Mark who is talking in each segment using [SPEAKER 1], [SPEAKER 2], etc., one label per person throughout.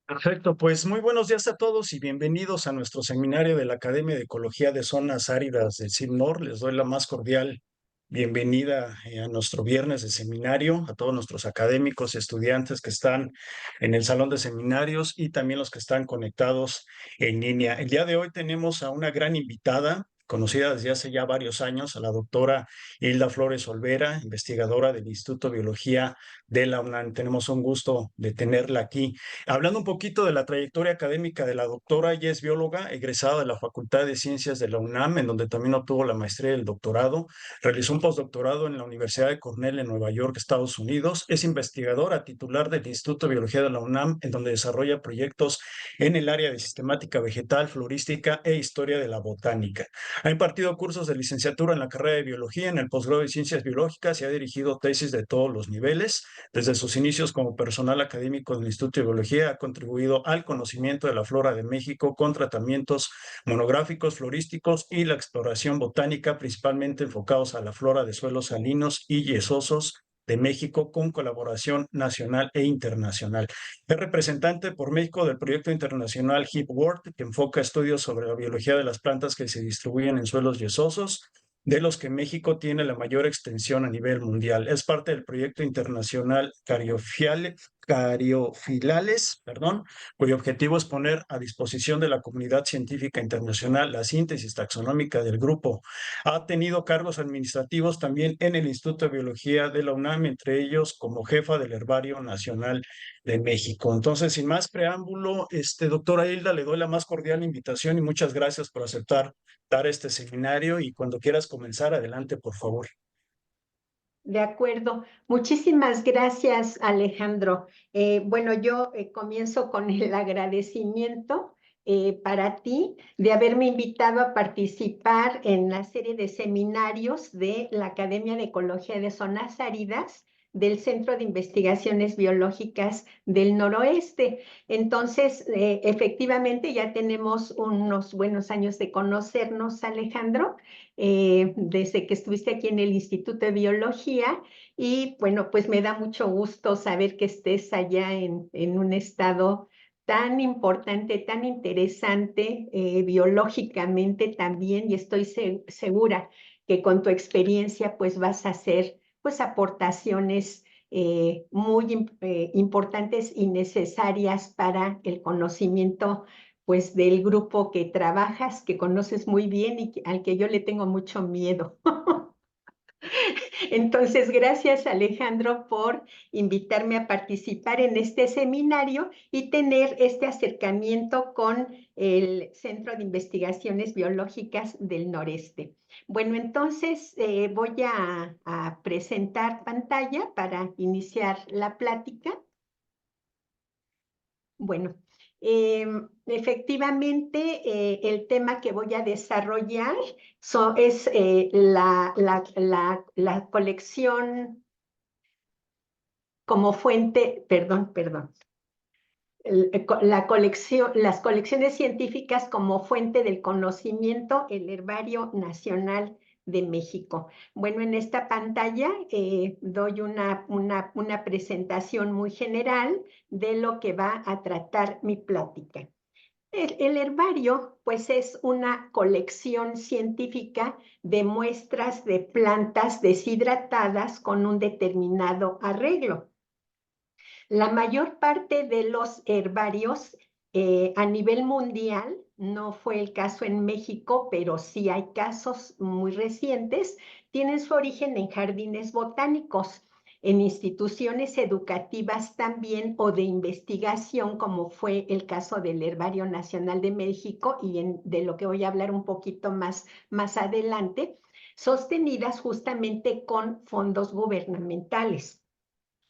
[SPEAKER 1] Perfecto, pues muy buenos días a todos y bienvenidos a nuestro seminario de la Academia de Ecología de Zonas Áridas del CIMNOR. Les doy la más cordial bienvenida a nuestro viernes de seminario, a todos nuestros académicos, estudiantes que están en el salón de seminarios y también los que están conectados en línea. El día de hoy tenemos a una gran invitada, conocida desde hace ya varios años, a la doctora Hilda Flores Olvera, investigadora del Instituto de Biología de la UNAM. Tenemos un gusto de tenerla aquí. Hablando un poquito de la trayectoria académica de la doctora, ella es bióloga, egresada de la Facultad de Ciencias de la UNAM, en donde también obtuvo la maestría y el doctorado. Realizó un postdoctorado en la Universidad de Cornell en Nueva York, Estados Unidos. Es investigadora titular del Instituto de Biología de la UNAM, en donde desarrolla proyectos en el área de sistemática vegetal, florística e historia de la botánica. Ha impartido cursos de licenciatura en la carrera de biología, en el posgrado de ciencias biológicas y ha dirigido tesis de todos los niveles. Desde sus inicios como personal académico del Instituto de Biología, ha contribuido al conocimiento de la flora de México con tratamientos monográficos, florísticos y la exploración botánica, principalmente enfocados a la flora de suelos salinos y yesosos de México, con colaboración nacional e internacional. Es representante por México del proyecto internacional HipWorld, que enfoca estudios sobre la biología de las plantas que se distribuyen en suelos yesosos, de los que México tiene la mayor extensión a nivel mundial. Es parte del proyecto internacional Cariofilales, cuyo objetivo es poner a disposición de la comunidad científica internacional la síntesis taxonómica del grupo. Ha tenido cargos administrativos también en el Instituto de Biología de la UNAM, entre ellos como jefa del Herbario Nacional de México. Entonces, sin más preámbulo, doctora Hilda, le doy la más cordial invitación y muchas gracias por aceptar dar este seminario y cuando quieras comenzar, adelante, por favor.
[SPEAKER 2] De acuerdo. Muchísimas gracias, Alejandro. Bueno, yo comienzo con el agradecimiento para ti de haberme invitado a participar en la serie de seminarios de la Academia de Ecología de Zonas Áridas del Centro de Investigaciones Biológicas del Noroeste. Entonces, efectivamente, ya tenemos unos buenos años de conocernos, Alejandro, desde que estuviste aquí en el Instituto de Biología y bueno, pues me da mucho gusto saber que estés allá en un estado tan importante, tan interesante, biológicamente también, y estoy segura que con tu experiencia pues vas a hacer pues aportaciones muy importantes y necesarias para el conocimiento pues del grupo que trabajas, que conoces muy bien y al que yo le tengo mucho miedo. Entonces, gracias Alejandro por invitarme a participar en este seminario y tener este acercamiento con el Centro de Investigaciones Biológicas del Noreste. Bueno, entonces voy a presentar pantalla para iniciar la plática. Bueno, efectivamente, el tema que voy a desarrollar es la colección como fuente, perdón, las colecciones científicas como fuente del conocimiento, el Herbario Nacional de México. Bueno, en esta pantalla doy una presentación muy general de lo que va a tratar mi plática. El herbario, pues, es una colección científica de muestras de plantas deshidratadas con un determinado arreglo. La mayor parte de los herbarios a nivel mundial, no fue el caso en México, pero sí hay casos muy recientes, tienen su origen en jardines botánicos, en instituciones educativas también o de investigación, como fue el caso del Herbario Nacional de México y de lo que voy a hablar un poquito más adelante, sostenidas justamente con fondos gubernamentales.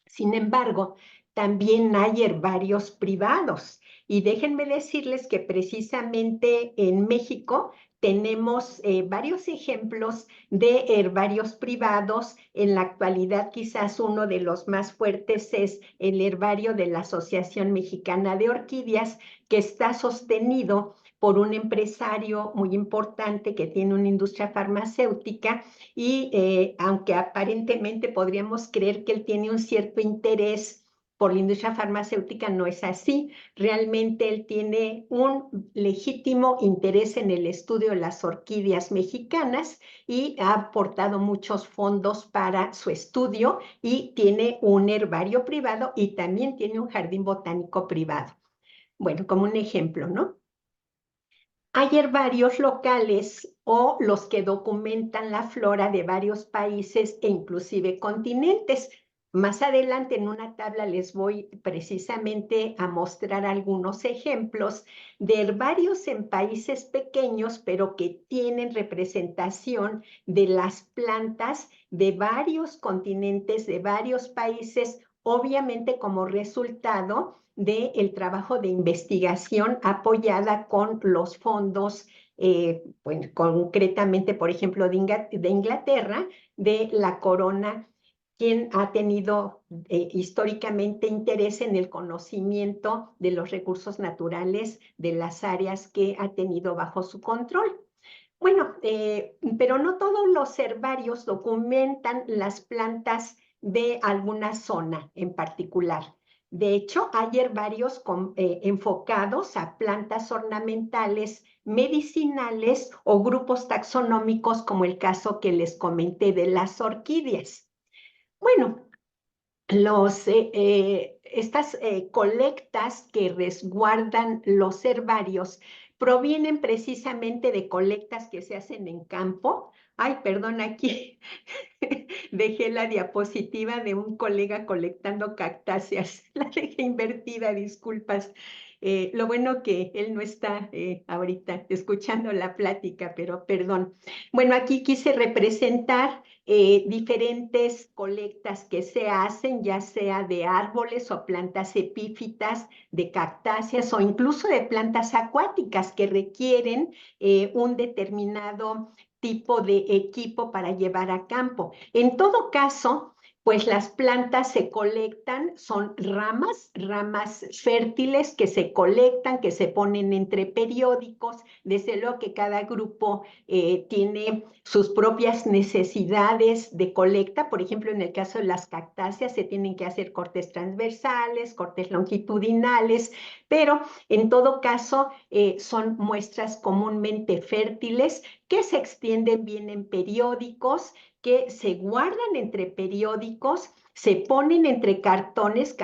[SPEAKER 2] Sin embargo, también hay herbarios privados. Y déjenme decirles que precisamente en México tenemos varios ejemplos de herbarios privados. En la actualidad, quizás uno de los más fuertes es el herbario de la Asociación Mexicana de Orquídeas, que está sostenido por un empresario muy importante que tiene una industria farmacéutica y aunque aparentemente podríamos creer que él tiene un cierto interés por la industria farmacéutica no es así. Realmente él tiene un legítimo interés en el estudio de las orquídeas mexicanas y ha aportado muchos fondos para su estudio y tiene un herbario privado y también tiene un jardín botánico privado. Bueno, como un ejemplo, ¿no? Hay herbarios locales o los que documentan la flora de varios países e inclusive continentes. Más adelante en una tabla les voy precisamente a mostrar algunos ejemplos de herbarios en países pequeños, pero que tienen representación de las plantas de varios continentes, de varios países, obviamente como resultado del trabajo de investigación apoyada con los fondos, bueno, concretamente, por ejemplo, de Inglaterra, de la corona, quien ha tenido históricamente interés en el conocimiento de los recursos naturales de las áreas que ha tenido bajo su control. Bueno, pero no todos los herbarios documentan las plantas de alguna zona en particular. De hecho, hay herbarios enfocados a plantas ornamentales, medicinales o grupos taxonómicos, como el caso que les comenté de las orquídeas. Bueno, estas colectas que resguardan los herbarios provienen precisamente de colectas que se hacen en campo. Ay, perdón, aquí dejé la diapositiva de un colega colectando cactáceas. La dejé invertida, disculpas. Lo bueno que él no está ahorita escuchando la plática, pero perdón. Bueno, aquí quise representar diferentes colectas que se hacen, ya sea de árboles o plantas epífitas, de cactáceas o incluso de plantas acuáticas que requieren un determinado tipo de equipo para llevar a campo. En todo caso, pues las plantas se colectan, son ramas fértiles que se colectan, que se ponen entre periódicos. Desde luego que cada grupo tiene sus propias necesidades de colecta. Por ejemplo, en el caso de las cactáceas se tienen que hacer cortes transversales, cortes longitudinales, pero en todo caso son muestras comúnmente fértiles que se extienden bien en periódicos, que se guardan entre periódicos, se ponen entre cartones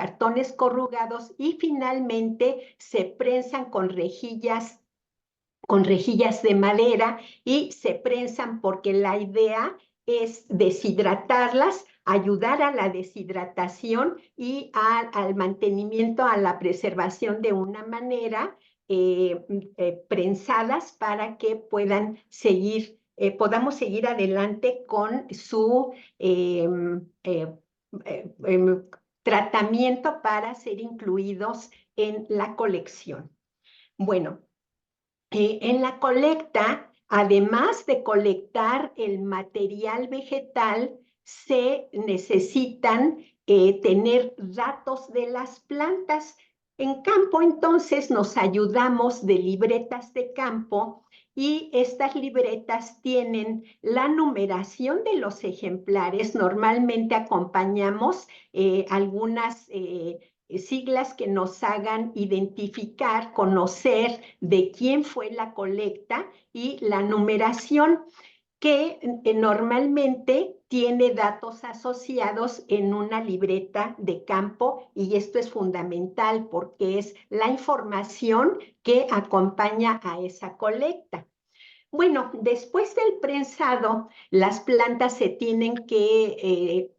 [SPEAKER 2] corrugados y finalmente se prensan con rejillas de madera y se prensan porque la idea es deshidratarlas, ayudar a la deshidratación y al mantenimiento, a la preservación de una manera prensadas para que podamos seguir adelante con su tratamiento para ser incluidos en la colección. Bueno, en la colecta, además de colectar el material vegetal, se necesitan tener datos de las plantas. En campo, entonces, nos ayudamos de libretas de campo y estas libretas tienen la numeración de los ejemplares. Normalmente acompañamos algunas siglas que nos hagan identificar, conocer de quién fue la colecta y la numeración que normalmente tiene datos asociados en una libreta de campo y esto es fundamental porque es la información que acompaña a esa colecta. Bueno, después del prensado, las plantas se tienen que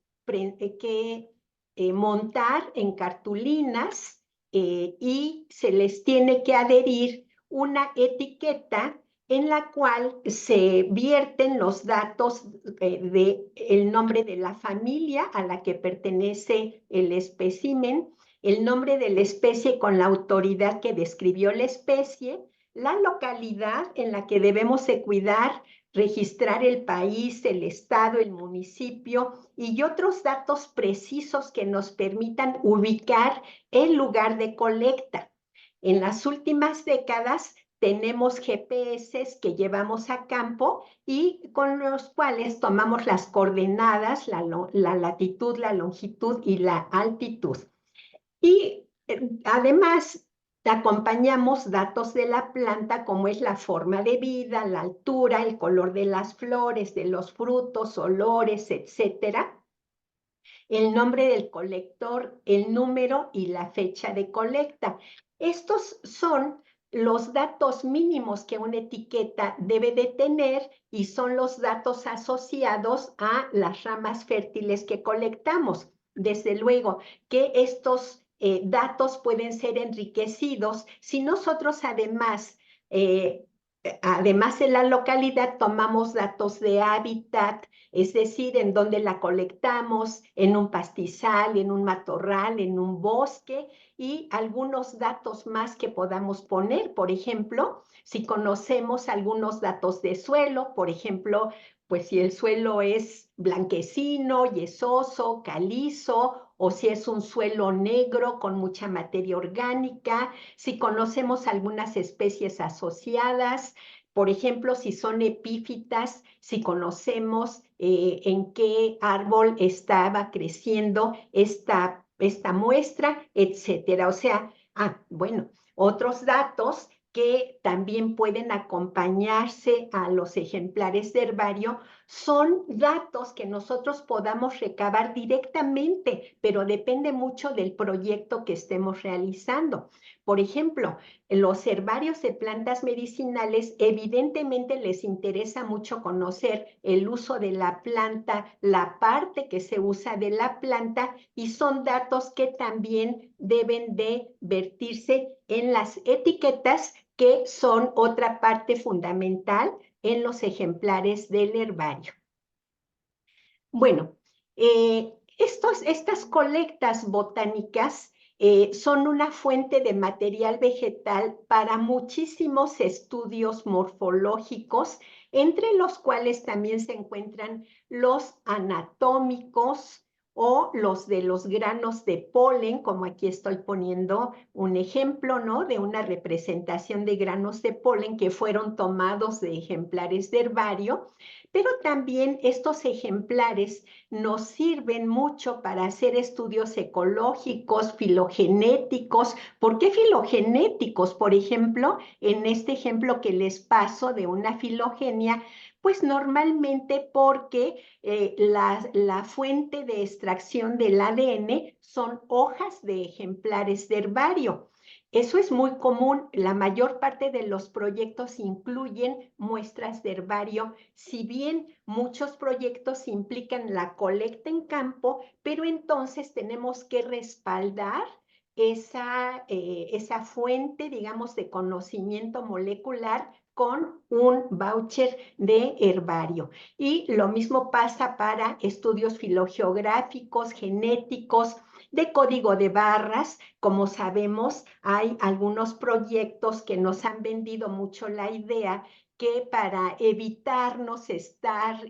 [SPEAKER 2] montar en cartulinas y se les tiene que adherir una etiqueta en la cual se vierten los datos del nombre de la familia a la que pertenece el espécimen, el nombre de la especie con la autoridad que describió la especie, la localidad en la que debemos de cuidar, registrar el país, el estado, el municipio y otros datos precisos que nos permitan ubicar el lugar de colecta. En las últimas décadas tenemos GPS que llevamos a campo y con los cuales tomamos las coordenadas, la latitud, la longitud y la altitud. Y además acompañamos datos de la planta como es la forma de vida, la altura, el color de las flores, de los frutos, olores, etcétera, el nombre del colector, el número y la fecha de colecta. Estos son los datos mínimos que una etiqueta debe de tener y son los datos asociados a las ramas fértiles que colectamos. Desde luego que estos datos pueden ser enriquecidos si nosotros además en la localidad tomamos datos de hábitat, es decir, en dónde la colectamos, en un pastizal, en un matorral, en un bosque, y algunos datos más que podamos poner. Por ejemplo, si conocemos algunos datos de suelo, por ejemplo, pues si el suelo es blanquecino, yesoso, calizo, o si es un suelo negro con mucha materia orgánica, si conocemos algunas especies asociadas, por ejemplo, si son epífitas, si conocemos en qué árbol estaba creciendo esta muestra, etcétera. O sea, bueno, otros datos que también pueden acompañarse a los ejemplares de herbario son datos que nosotros podamos recabar directamente, pero depende mucho del proyecto que estemos realizando. Por ejemplo, los herbarios de plantas medicinales evidentemente les interesa mucho conocer el uso de la planta, la parte que se usa de la planta, y son datos que también deben de vertirse en las etiquetas, que son otra parte fundamental en los ejemplares del herbario. Bueno, estas colectas botánicas son una fuente de material vegetal para muchísimos estudios morfológicos, entre los cuales también se encuentran los anatómicos o los de los granos de polen, como aquí estoy poniendo un ejemplo, ¿no?, de una representación de granos de polen que fueron tomados de ejemplares de herbario. Pero también estos ejemplares nos sirven mucho para hacer estudios ecológicos, filogenéticos. ¿Por qué filogenéticos? Por ejemplo, en este ejemplo que les paso de una filogenia, pues normalmente porque la fuente de extracción del ADN son hojas de ejemplares de herbario. Eso es muy común. La mayor parte de los proyectos incluyen muestras de herbario, si bien muchos proyectos implican la colecta en campo, pero entonces tenemos que respaldar esa fuente, digamos, de conocimiento molecular con un voucher de herbario. Y lo mismo pasa para estudios filogeográficos, genéticos, de código de barras. Como sabemos, hay algunos proyectos que nos han vendido mucho la idea que para evitarnos estar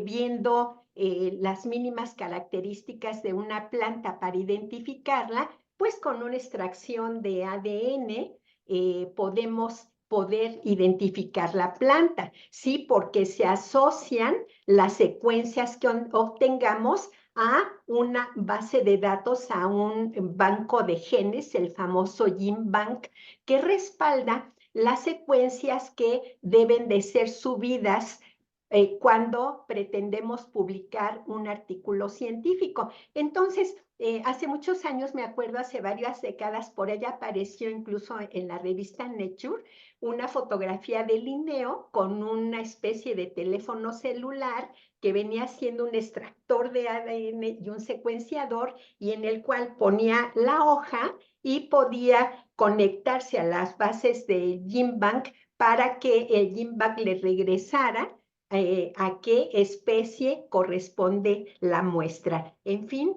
[SPEAKER 2] viendo las mínimas características de una planta para identificarla, pues con una extracción de ADN podemos poder identificar la planta, ¿sí? Porque se asocian las secuencias que obtengamos a una base de datos, a un banco de genes, el famoso GenBank, que respalda las secuencias que deben de ser subidas cuando pretendemos publicar un artículo científico. Entonces, hace muchos años, me acuerdo, hace varias décadas, por ella apareció incluso en la revista Nature una fotografía de Linneo con una especie de teléfono celular que venía siendo un extractor de ADN y un secuenciador, y en el cual ponía la hoja y podía conectarse a las bases del GenBank para que el GenBank le regresara a qué especie corresponde la muestra. En fin,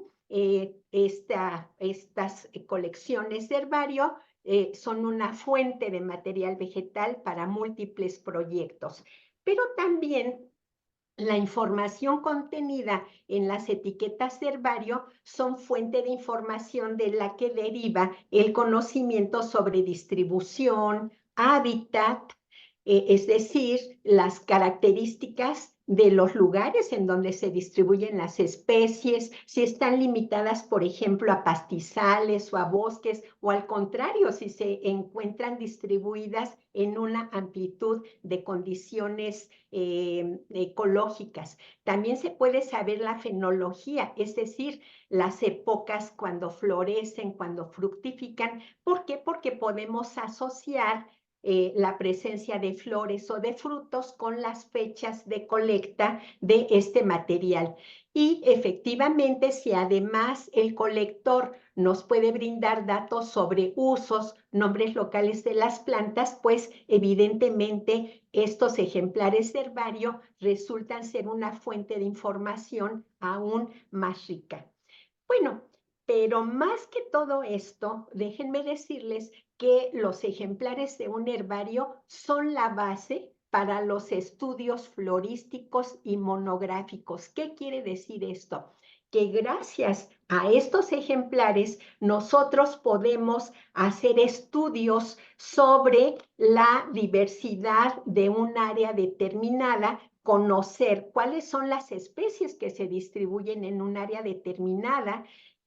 [SPEAKER 2] estas colecciones de herbario son una fuente de material vegetal para múltiples proyectos, pero también la información contenida en las etiquetas de herbario son fuente de información de la que deriva el conocimiento sobre distribución, hábitat, es decir, las características de los lugares en donde se distribuyen las especies, si están limitadas, por ejemplo, a pastizales o a bosques, o al contrario, si se encuentran distribuidas en una amplitud de condiciones ecológicas. También se puede saber la fenología, es decir, las épocas cuando florecen, cuando fructifican. ¿Por qué? Porque podemos asociar la presencia de flores o de frutos con las fechas de colecta de este material. Y efectivamente, si además el colector nos puede brindar datos sobre usos, nombres locales de las plantas, pues evidentemente estos ejemplares de herbario resultan ser una fuente de información aún más rica. Bueno, pero más que todo esto, déjenme decirles que los ejemplares de un herbario son la base para los estudios florísticos y monográficos. ¿Qué quiere decir esto? Que gracias a estos ejemplares nosotros podemos hacer estudios sobre la diversidad de un área determinada, conocer cuáles son las especies que se distribuyen en un área determinada,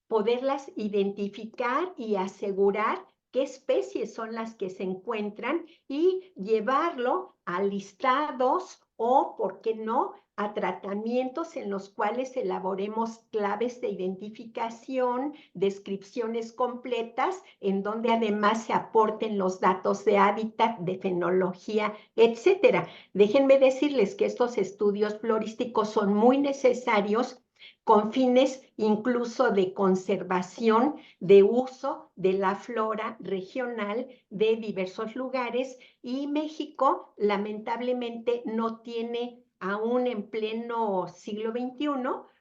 [SPEAKER 2] poderlas identificar y asegurar qué especies son las que se encuentran y llevarlo a listados o, ¿por qué no?, a tratamientos en los cuales elaboremos claves de identificación, descripciones completas, en donde además se aporten los datos de hábitat, de fenología, etcétera. Déjenme decirles que estos estudios florísticos son muy necesarios con fines incluso de conservación, de uso de la flora regional de diversos lugares, y México lamentablemente no tiene, aún en pleno siglo XXI,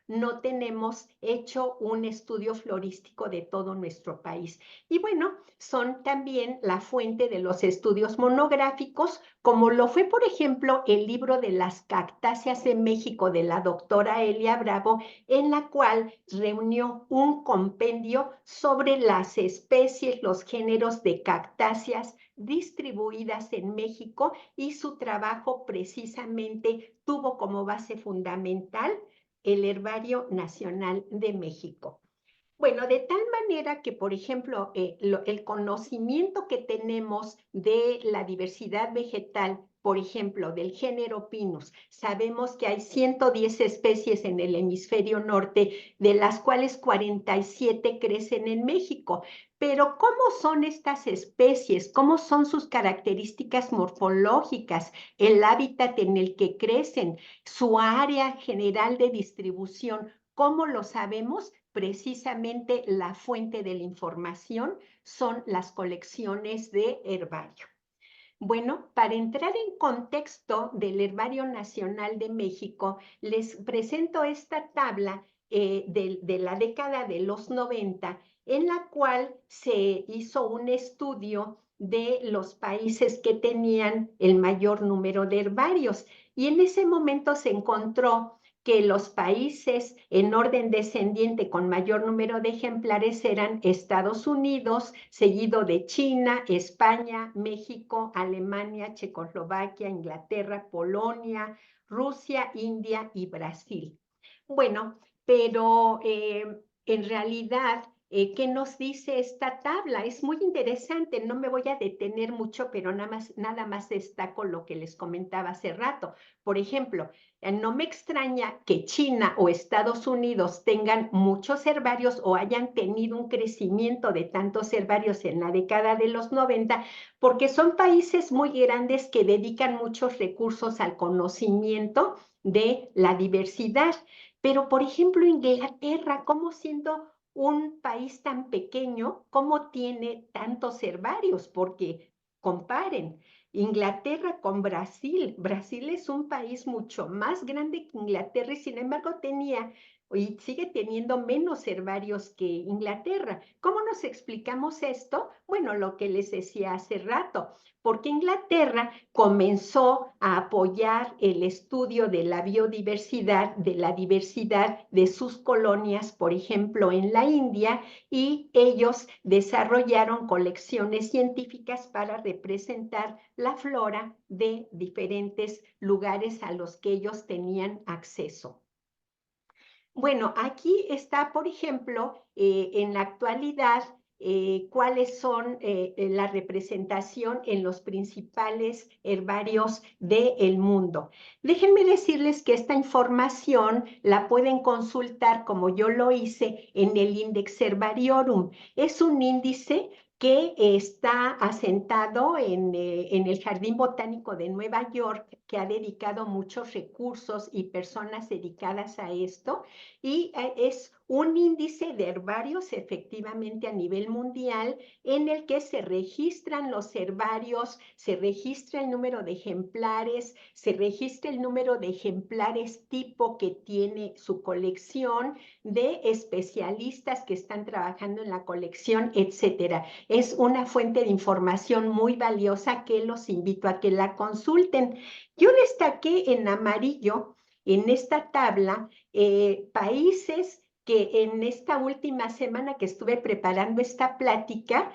[SPEAKER 2] no tenemos hecho un estudio florístico de todo nuestro país. Y bueno, son también la fuente de los estudios monográficos, como lo fue, por ejemplo, el libro de las cactáceas en México de la doctora Elia Bravo, en la cual reunió un compendio sobre las especies, los géneros de cactáceas distribuidas en México, y su trabajo precisamente tuvo como base fundamental el Herbario Nacional de México. Bueno, de tal manera que, por ejemplo, el conocimiento que tenemos de la diversidad vegetal, por ejemplo, del género Pinus, sabemos que hay 110 especies en el hemisferio norte, de las cuales 47 crecen en México. Pero ¿cómo son estas especies? ¿Cómo son sus características morfológicas, el hábitat en el que crecen, su área general de distribución? ¿Cómo lo sabemos? Precisamente la fuente de la información son las colecciones de herbario. Bueno, para entrar en contexto del Herbario Nacional de México, les presento esta tabla de la década de los 90, en la cual se hizo un estudio de los países que tenían el mayor número de herbarios, y en ese momento se encontró que los países en orden descendiente con mayor número de ejemplares eran Estados Unidos, seguido de China, España, México, Alemania, Checoslovaquia, Inglaterra, Polonia, Rusia, India y Brasil. Bueno, pero en realidad, ¿qué nos dice esta tabla? Es muy interesante, no me voy a detener mucho, pero nada más destaco lo que les comentaba hace rato. Por ejemplo, no me extraña que China o Estados Unidos tengan muchos herbarios o hayan tenido un crecimiento de tantos herbarios en la década de los 90, porque son países muy grandes que dedican muchos recursos al conocimiento de la diversidad. Pero, por ejemplo, Inglaterra, ¿cómo siendo un país tan pequeño, cómo tiene tantos herbarios? Porque comparen Inglaterra con Brasil. Brasil es un país mucho más grande que Inglaterra y sin embargo tenía y sigue teniendo menos herbarios que Inglaterra. ¿Cómo nos explicamos esto? Bueno, lo que les decía hace rato, porque Inglaterra comenzó a apoyar el estudio de la biodiversidad, de la diversidad de sus colonias, por ejemplo, en la India, y ellos desarrollaron colecciones científicas para representar la flora de diferentes lugares a los que ellos tenían acceso. Bueno, aquí está, por ejemplo, en la actualidad, cuáles son la representación en los principales herbarios del mundo. Déjenme decirles que esta información la pueden consultar, como yo lo hice, en el Index Herbariorum. Es un índice que está asentado en el Jardín Botánico de Nueva York, que ha dedicado muchos recursos y personas dedicadas a esto, y es un índice de herbarios efectivamente a nivel mundial en el que se registran los herbarios, se registra el número de ejemplares, se registra el número de ejemplares tipo que tiene su colección, de especialistas que están trabajando en la colección, etcétera. Es una fuente de información muy valiosa que los invito a que la consulten. Yo destaqué en amarillo en esta tabla países que en esta última semana que estuve preparando esta plática,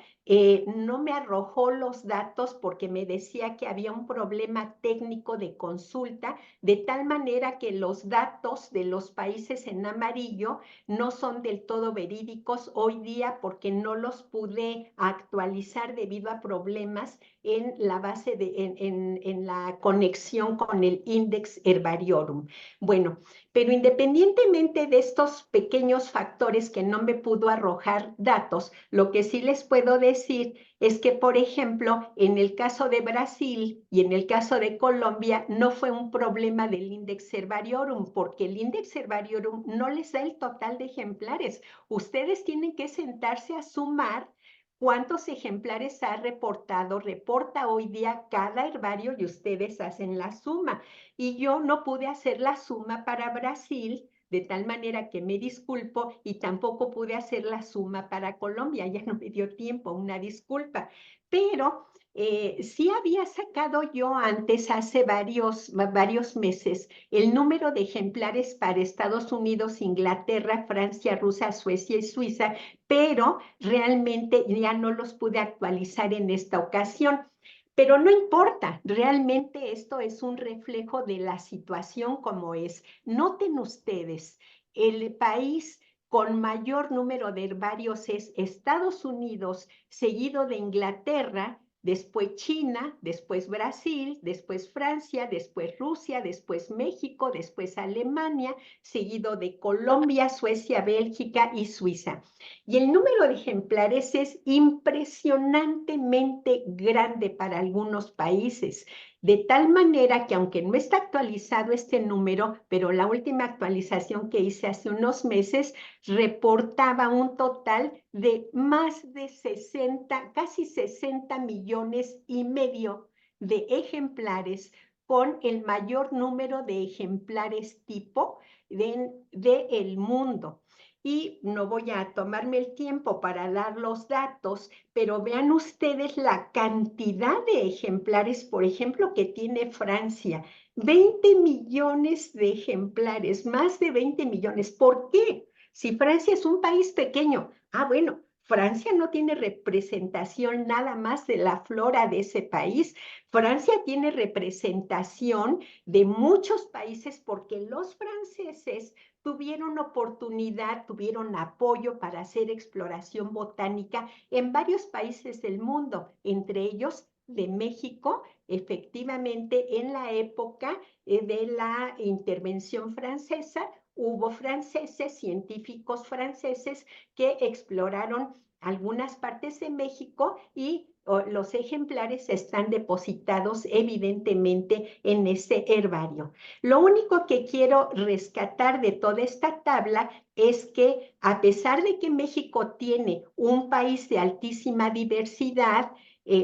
[SPEAKER 2] no me arrojó los datos porque me decía que había un problema técnico de consulta, de tal manera que los datos de los países en amarillo no son del todo verídicos hoy día porque no los pude actualizar debido a problemas en la base en la conexión con el Index Herbariorum. Bueno, pero independientemente de estos pequeños factores que no me pudo arrojar datos, lo que sí les puedo decir es que, por ejemplo, en el caso de Brasil y en el caso de Colombia, no fue un problema del Index Herbariorum, porque el Index Herbariorum no les da el total de ejemplares. Ustedes tienen que sentarse a sumar cuántos ejemplares ha reportado, reporta hoy día cada herbario y ustedes hacen la suma. Y yo no pude hacer la suma para Brasil, de tal manera que me disculpo, y tampoco pude hacer la suma para Colombia, ya no me dio tiempo, una disculpa. Pero sí había sacado yo antes, hace varios meses, el número de ejemplares para Estados Unidos, Inglaterra, Francia, Rusia, Suecia y Suiza, pero realmente ya no los pude actualizar en esta ocasión. Pero no importa, realmente esto es un reflejo de la situación como es. Noten ustedes, el país con mayor número de herbarios es Estados Unidos, seguido de Inglaterra, después China, después Brasil, después Francia, después Rusia, después México, después Alemania, seguido de Colombia, Suecia, Bélgica y Suiza. Y el número de ejemplares es impresionantemente grande para algunos países, de tal manera que aunque no está actualizado este número, pero la última actualización que hice hace unos meses reportaba un total de más de 60, casi 60 millones y medio de ejemplares, con el mayor número de ejemplares tipo del mundo. Y no voy a tomarme el tiempo para dar los datos, pero vean ustedes la cantidad de ejemplares, por ejemplo, que tiene Francia. 20 millones de ejemplares, más de 20 millones. ¿Por qué? Si Francia es un país pequeño. Ah, bueno, Francia no tiene representación nada más de la flora de ese país. Francia tiene representación de muchos países porque los franceses tuvieron oportunidad, tuvieron apoyo para hacer exploración botánica en varios países del mundo, entre ellos de México, efectivamente en la época de la intervención francesa, hubo franceses, científicos franceses que exploraron algunas partes de México y los ejemplares están depositados evidentemente en ese herbario. Lo único que quiero rescatar de toda esta tabla es que a pesar de que México tiene un país de altísima diversidad,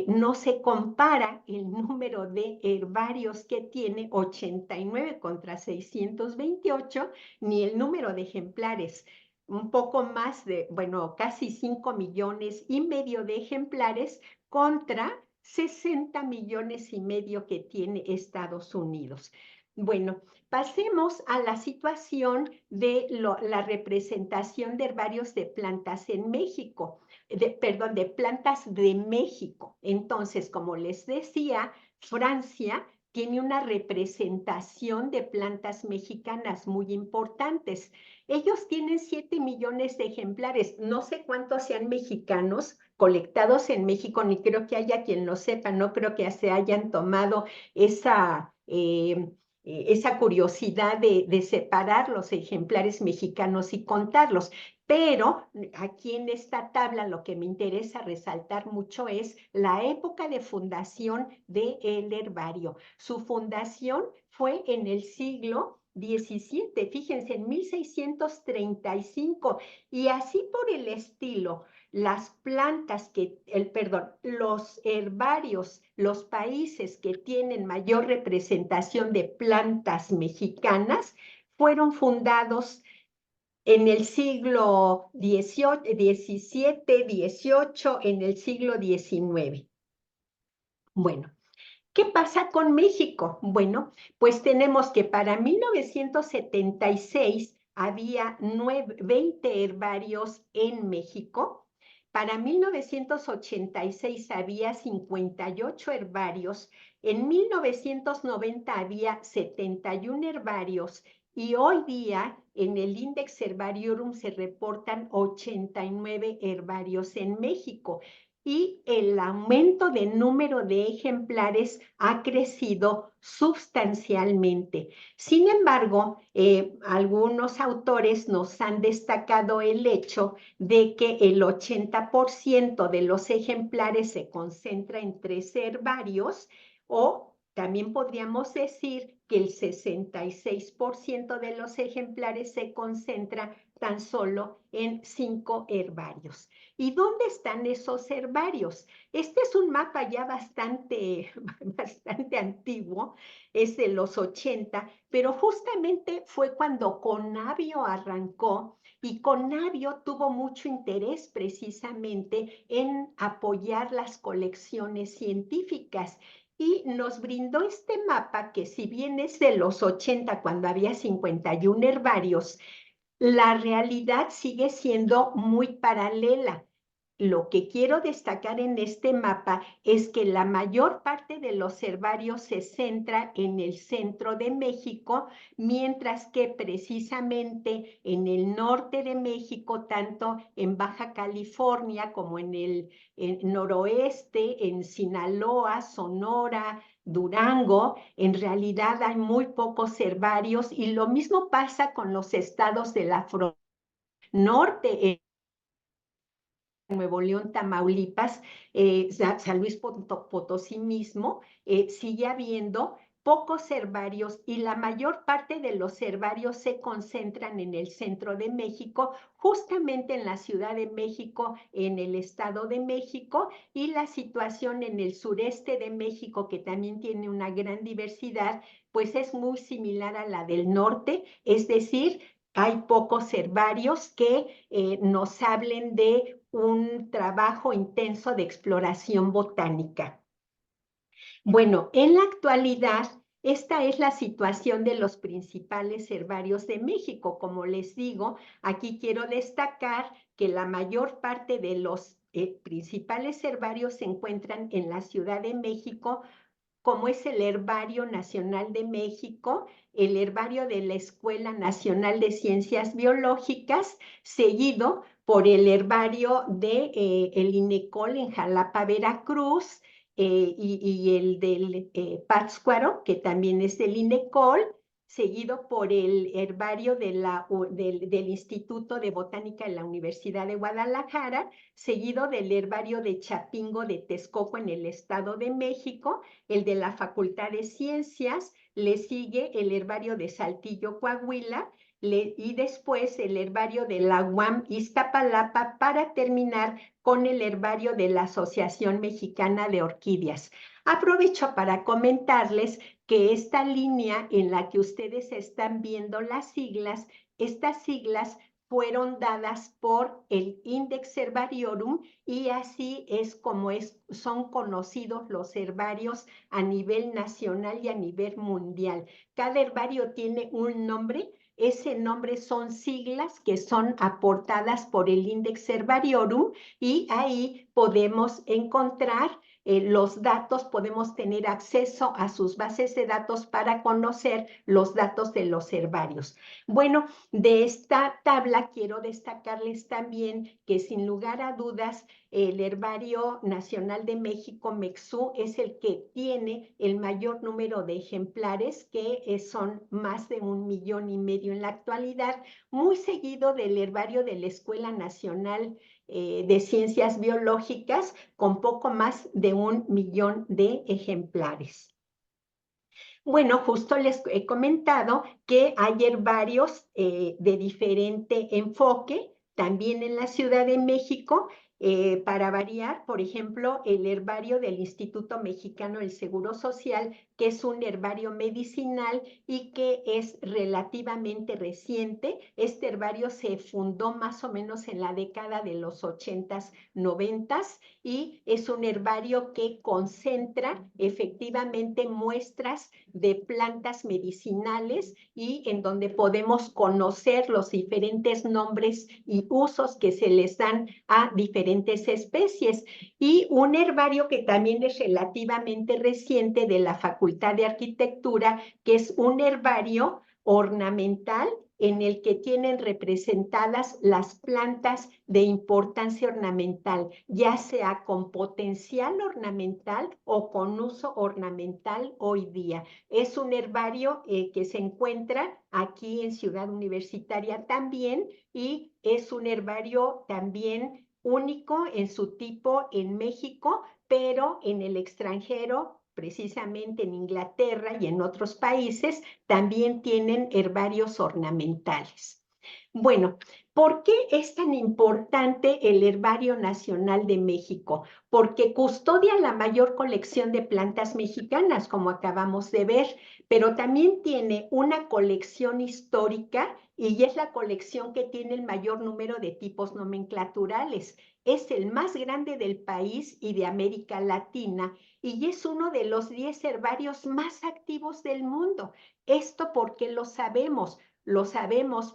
[SPEAKER 2] no se compara el número de herbarios que tiene, 89 contra 628, ni el número de ejemplares, un poco más de, bueno, casi 5,5 millones de ejemplares contra 60,5 millones que tiene Estados Unidos. Bueno, pasemos a la situación de la representación de herbarios de plantas en México, perdón, de plantas de México. Entonces, como les decía, Francia tiene una representación de plantas mexicanas muy importantes. Ellos tienen 7 millones de ejemplares. No sé cuántos sean mexicanos colectados en México, ni creo que haya quien lo sepa. No creo que se hayan tomado esa curiosidad de separar los ejemplares mexicanos y contarlos. Pero aquí en esta tabla lo que me interesa resaltar mucho es la época de fundación del herbario. Su fundación fue en el siglo XVII, fíjense, en 1635, y así por el estilo. Las plantas los herbarios, los países que tienen mayor representación de plantas mexicanas fueron fundados en el siglo XVII, XVIII, en el siglo XIX. Bueno, ¿qué pasa con México? Bueno, pues tenemos que para 1976 había 20 herbarios en México. Para 1986 había 58 herbarios. En 1990 había 71 herbarios. Y hoy día en el Index Herbariorum se reportan 89 herbarios en México, y el aumento de número de ejemplares ha crecido sustancialmente. Sin embargo, algunos autores nos han destacado el hecho de que el 80% de los ejemplares se concentra en 3 herbarios, o también podríamos decir que el 66% de los ejemplares se concentra tan solo en 5 herbarios. ¿Y dónde están esos herbarios? Este es un mapa ya bastante antiguo, es de los 80, pero justamente fue cuando Conavio arrancó, y Conavio tuvo mucho interés precisamente en apoyar las colecciones científicas. Y nos brindó este mapa que, si bien es de los 80, cuando había 51 herbarios, la realidad sigue siendo muy paralela. Lo que quiero destacar en este mapa es que la mayor parte de los herbarios se centra en el centro de México, mientras que precisamente en el norte de México, tanto en Baja California como en el noroeste, en Sinaloa, Sonora, Durango, en realidad hay muy pocos herbarios, y lo mismo pasa con los estados de la frontera norte, Nuevo León, Tamaulipas, San Luis Potosí mismo, sigue habiendo pocos herbarios, y la mayor parte de los herbarios se concentran en el centro de México, justamente en la Ciudad de México, en el Estado de México, y la situación en el sureste de México, que también tiene una gran diversidad, pues es muy similar a la del norte, es decir, hay pocos herbarios que nos hablen de un trabajo intenso de exploración botánica. Bueno, en la actualidad, esta es la situación de los principales herbarios de México. Como les digo, aquí quiero destacar que la mayor parte de los principales herbarios se encuentran en la Ciudad de México, como es el Herbario Nacional de México, el Herbario de la Escuela Nacional de Ciencias Biológicas, seguido por el Herbario de el INECOL en Jalapa, Veracruz, y el del Pátzcuaro, que también es del INECOL, seguido por el herbario del Instituto de Botánica de la Universidad de Guadalajara, seguido del herbario de Chapingo de Texcoco en el Estado de México, el de la Facultad de Ciencias, le sigue el herbario de Saltillo, Coahuila, y después el herbario de la UAM Iztapalapa para terminar con el herbario de la Asociación Mexicana de Orquídeas. Aprovecho para comentarles que esta línea en la que ustedes están viendo las siglas, estas siglas fueron dadas por el Index Herbariorum y así es como son conocidos los herbarios a nivel nacional y a nivel mundial. Cada herbario tiene un nombre. Ese nombre son siglas que son aportadas por el Index Herbariorum y ahí podemos encontrar los datos, podemos tener acceso a sus bases de datos para conocer los datos de los herbarios. Bueno, de esta tabla quiero destacarles también que sin lugar a dudas el Herbario Nacional de México, MEXU, es el que tiene el mayor número de ejemplares, que son más de 1,5 millones en la actualidad, muy seguido del Herbario de la Escuela Nacional de Ciencias Biológicas, con poco más de 1 millón de ejemplares. Bueno, justo les he comentado que hay herbarios de diferente enfoque, también en la Ciudad de México, para variar, por ejemplo, el herbario del Instituto Mexicano del Seguro Social, que es un herbario medicinal y que es relativamente reciente. Este herbario se fundó más o menos en la década de los 80s, 90s, y es un herbario que concentra efectivamente muestras de plantas medicinales y en donde podemos conocer los diferentes nombres y usos que se les dan a diferentes especies. Y un herbario que también es relativamente reciente de la Facultad de Arquitectura, que es un herbario ornamental en el que tienen representadas las plantas de importancia ornamental, ya sea con potencial ornamental o con uso ornamental hoy día. Es un herbario que se encuentra aquí en Ciudad Universitaria también, y es un herbario también único en su tipo en México, pero en el extranjero, precisamente en Inglaterra y en otros países, también tienen herbarios ornamentales. Bueno, ¿por qué es tan importante el Herbario Nacional de México? Porque custodia la mayor colección de plantas mexicanas, como acabamos de ver, pero también tiene una colección histórica y es la colección que tiene el mayor número de tipos nomenclaturales. Es el más grande del país y de América Latina y es uno de los 10 herbarios más activos del mundo. Esto porque lo sabemos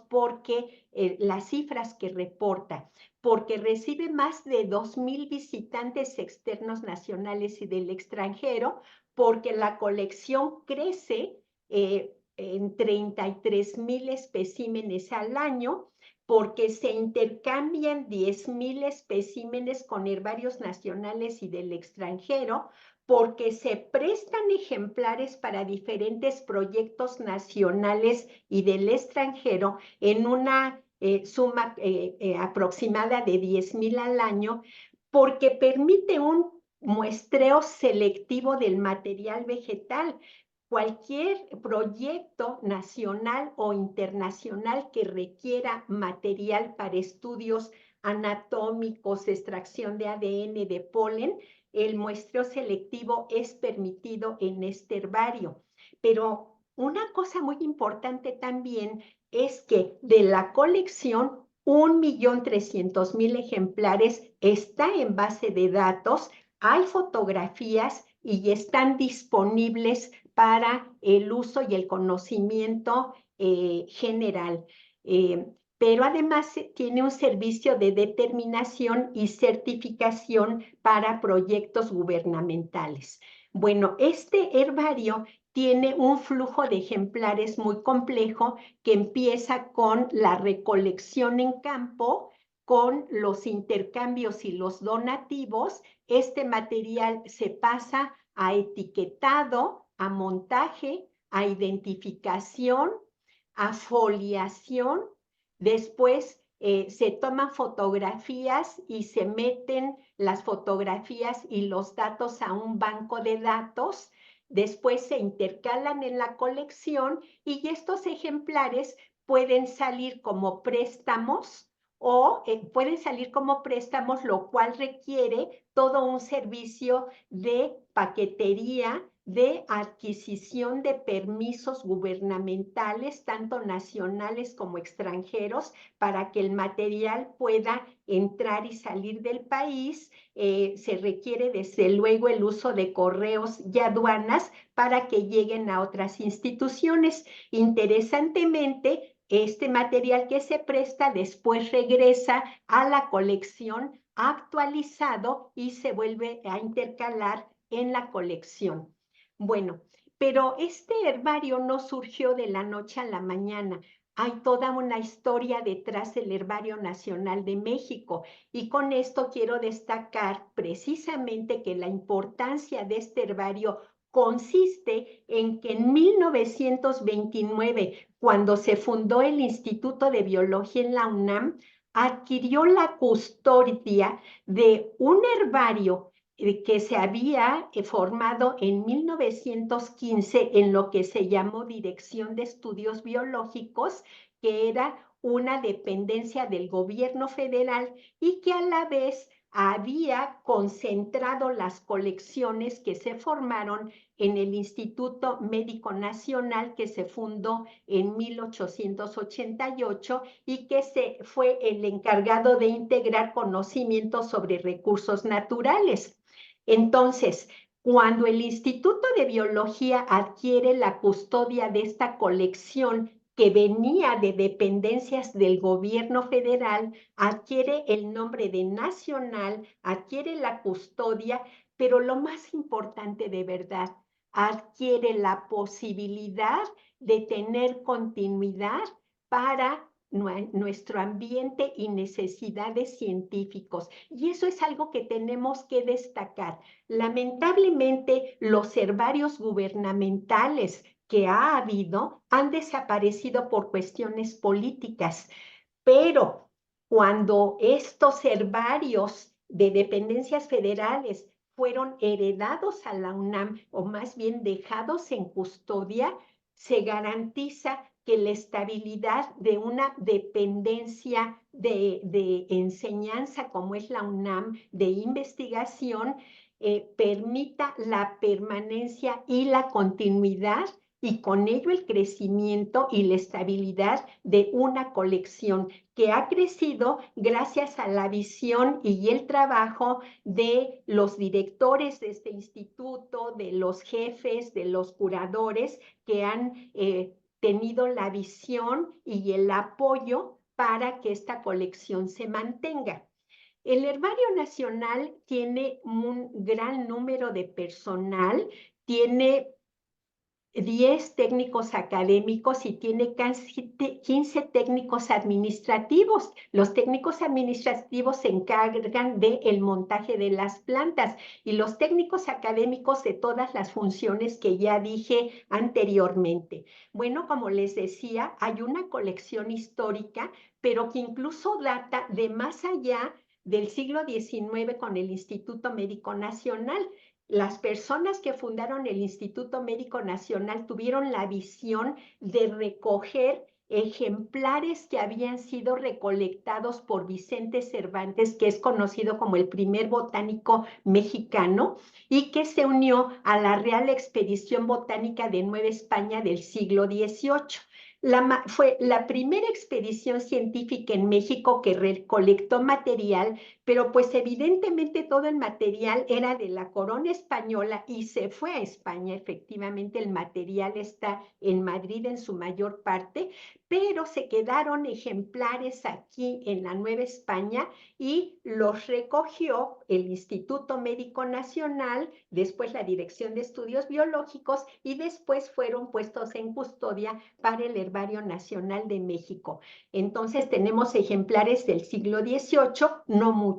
[SPEAKER 2] porque las cifras que reporta, porque recibe más de 2,000 visitantes externos nacionales y del extranjero, porque la colección crece en 33,000 especímenes al año, porque se intercambian 10,000 especímenes con herbarios nacionales y del extranjero, porque se prestan ejemplares para diferentes proyectos nacionales y del extranjero en una suma aproximada de 10,000 al año, porque permite un muestreo selectivo del material vegetal. Cualquier proyecto nacional o internacional que requiera material para estudios anatómicos, extracción de ADN, de polen, el muestreo selectivo es permitido en este herbario. Pero una cosa muy importante también es que de la colección, 1,300,000 ejemplares está en base de datos, hay fotografías y están disponibles para el uso y el conocimiento general. Pero además tiene un servicio de determinación y certificación para proyectos gubernamentales. Bueno, este herbario tiene un flujo de ejemplares muy complejo que empieza con la recolección en campo, con los intercambios y los donativos. Este material se pasa a etiquetado, a montaje, a identificación, a foliación. Después se toman fotografías y se meten las fotografías y los datos a un banco de datos. Después se intercalan en la colección y estos ejemplares pueden salir como préstamos o pueden salir como préstamos, lo cual requiere todo un servicio de paquetería, de adquisición de permisos gubernamentales, tanto nacionales como extranjeros, para que el material pueda entrar y salir del país. Se requiere desde luego el uso de correos y aduanas para que lleguen a otras instituciones. Interesantemente, este material que se presta después regresa a la colección actualizado y se vuelve a intercalar en la colección. Bueno, pero este herbario no surgió de la noche a la mañana. Hay toda una historia detrás del Herbario Nacional de México, y con esto quiero destacar precisamente que la importancia de este herbario consiste en que en 1929, cuando se fundó el Instituto de Biología en la UNAM, adquirió la custodia de un herbario que se había formado en 1915 en lo que se llamó Dirección de Estudios Biológicos, que era una dependencia del gobierno federal y que a la vez había concentrado las colecciones que se formaron en el Instituto Médico Nacional, que se fundó en 1888 y que fue el encargado de integrar conocimientos sobre recursos naturales. Entonces, cuando el Instituto de Biología adquiere la custodia de esta colección que venía de dependencias del gobierno federal, adquiere el nombre de nacional, adquiere la custodia, pero lo más importante de verdad, adquiere la posibilidad de tener continuidad para nuestro ambiente y necesidades científicos. Y eso es algo que tenemos que destacar. Lamentablemente, los herbarios gubernamentales que ha habido han desaparecido por cuestiones políticas, pero cuando estos herbarios de dependencias federales fueron heredados a la UNAM, o más bien dejados en custodia, se garantiza que la estabilidad de una dependencia de enseñanza como es la UNAM, de investigación, permita la permanencia y la continuidad y con ello el crecimiento y la estabilidad de una colección que ha crecido gracias a la visión y el trabajo de los directores de este instituto, de los jefes, de los curadores que han tenido la visión y el apoyo para que esta colección se mantenga. El Herbario Nacional tiene un gran número de personal, tiene 10 técnicos académicos y tiene casi 15 técnicos administrativos. Los técnicos administrativos se encargan del montaje de las plantas y los técnicos académicos de todas las funciones que ya dije anteriormente. Bueno, como les decía, hay una colección histórica, pero que incluso data de más allá del siglo XIX con el Instituto Médico Nacional. Las personas que fundaron el Instituto Médico Nacional tuvieron la visión de recoger ejemplares que habían sido recolectados por Vicente Cervantes, que es conocido como el primer botánico mexicano, y que se unió a la Real Expedición Botánica de Nueva España del siglo XVIII. Fue la primera expedición científica en México que recolectó material, pero pues evidentemente todo el material era de la corona española y se fue a España. Efectivamente, el material está en Madrid en su mayor parte, pero se quedaron ejemplares aquí en la Nueva España y los recogió el Instituto Médico Nacional, después la Dirección de Estudios Biológicos y después fueron puestos en custodia para el Herbario Nacional de México. Entonces tenemos ejemplares del siglo XVIII, no muchos,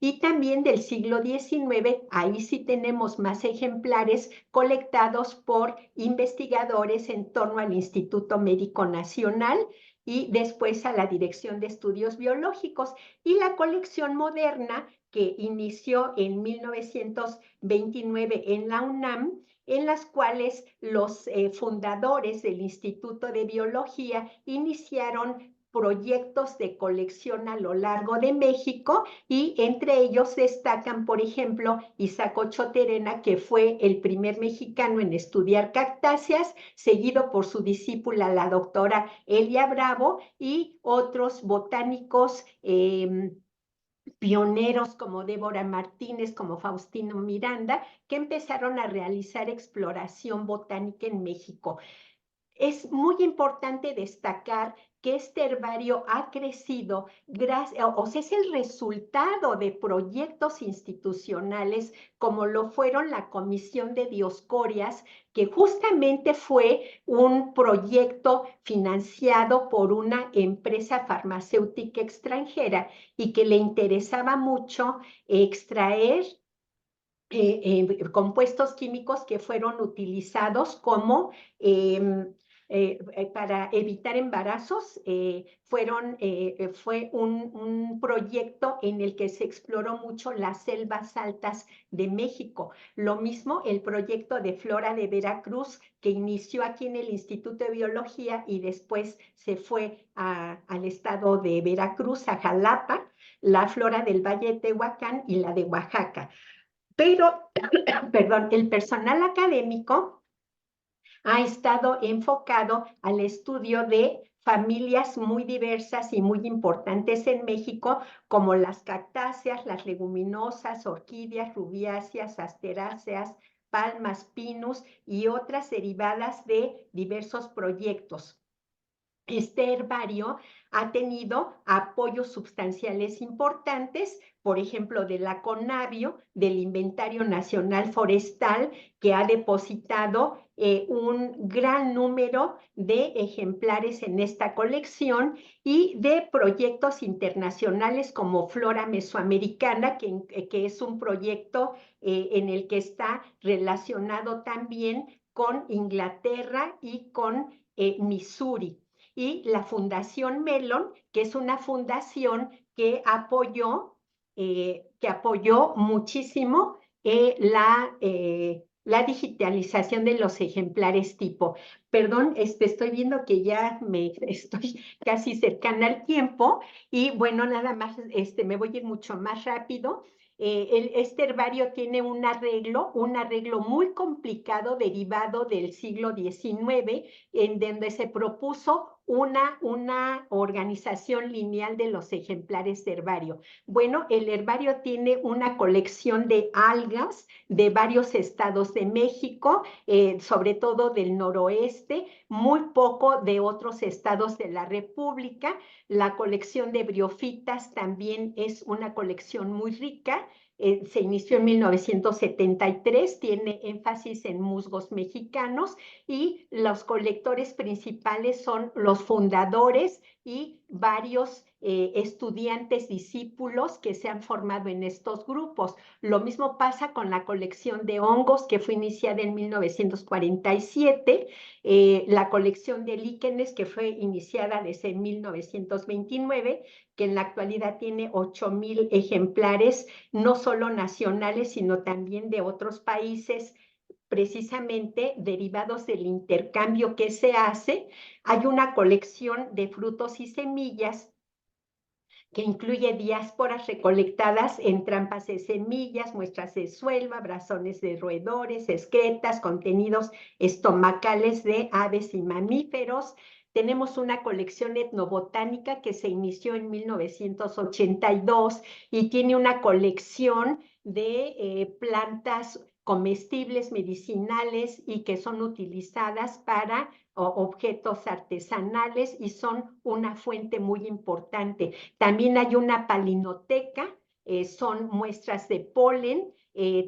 [SPEAKER 2] y también del siglo XIX, ahí sí tenemos más ejemplares colectados por investigadores en torno al Instituto Médico Nacional y después a la Dirección de Estudios Biológicos. Y la colección moderna que inició en 1929 en la UNAM, en las cuales los fundadores del Instituto de Biología iniciaron proyectos de colección a lo largo de México, y entre ellos destacan, por ejemplo, Isaac Ochoa Terena, que fue el primer mexicano en estudiar cactáceas, seguido por su discípula, la doctora Elia Bravo, y otros botánicos pioneros como Débora Martínez, como Faustino Miranda, que empezaron a realizar exploración botánica en México. Es muy importante destacar que este herbario ha crecido, o sea, es el resultado de proyectos institucionales como lo fueron la Comisión de Dioscorias, que justamente fue un proyecto financiado por una empresa farmacéutica extranjera y que le interesaba mucho extraer compuestos químicos que fueron utilizados como para evitar embarazos. Fue un proyecto en el que se exploró mucho las selvas altas de México. Lo mismo el proyecto de Flora de Veracruz, que inició aquí en el Instituto de Biología y después se fue al estado de Veracruz, a Jalapa, la flora del Valle de Tehuacán y la de Oaxaca. Pero, perdón, el personal académico ha estado enfocado al estudio de familias muy diversas y muy importantes en México, como las cactáceas, las leguminosas, orquídeas, rubiáceas, asteráceas, palmas, pinus y otras derivadas de diversos proyectos. Este herbario ha tenido apoyos sustanciales importantes, por ejemplo, de la CONABIO, del Inventario Nacional Forestal, que ha depositado un gran número de ejemplares en esta colección, y de proyectos internacionales como Flora Mesoamericana, que es un proyecto en el que está relacionado también con Inglaterra y con Missouri. Y la Fundación Mellon, que es una fundación que apoyó muchísimo la digitalización de los ejemplares tipo. Perdón, estoy viendo que ya me estoy casi cercana al tiempo, y bueno, nada más me voy a ir mucho más rápido. Este herbario tiene un arreglo muy complicado derivado del siglo XIX, en donde se propuso una organización lineal de los ejemplares de herbario. Bueno, el herbario tiene una colección de algas de varios estados de México, sobre todo del noroeste, muy poco de otros estados de la República. La colección de briofitas también es una colección muy rica. Se inició en 1973, tiene énfasis en musgos mexicanos, y los colectores principales son los fundadores y varios estudiantes, discípulos que se han formado en estos grupos. Lo mismo pasa con la colección de hongos, que fue iniciada en 1947, la colección de líquenes, que fue iniciada desde 1929, que en la actualidad tiene 8,000 ejemplares, no solo nacionales, sino también de otros países, precisamente derivados del intercambio que se hace. Hay una colección de frutos y semillas que incluye diásporas recolectadas en trampas de semillas, muestras de suelva, brazones de roedores, excretas, contenidos estomacales de aves y mamíferos. Tenemos una colección etnobotánica que se inició en 1982 y tiene una colección de plantas comestibles, medicinales, y que son utilizadas para objetos artesanales y son una fuente muy importante. También hay una palinoteca, son muestras de polen,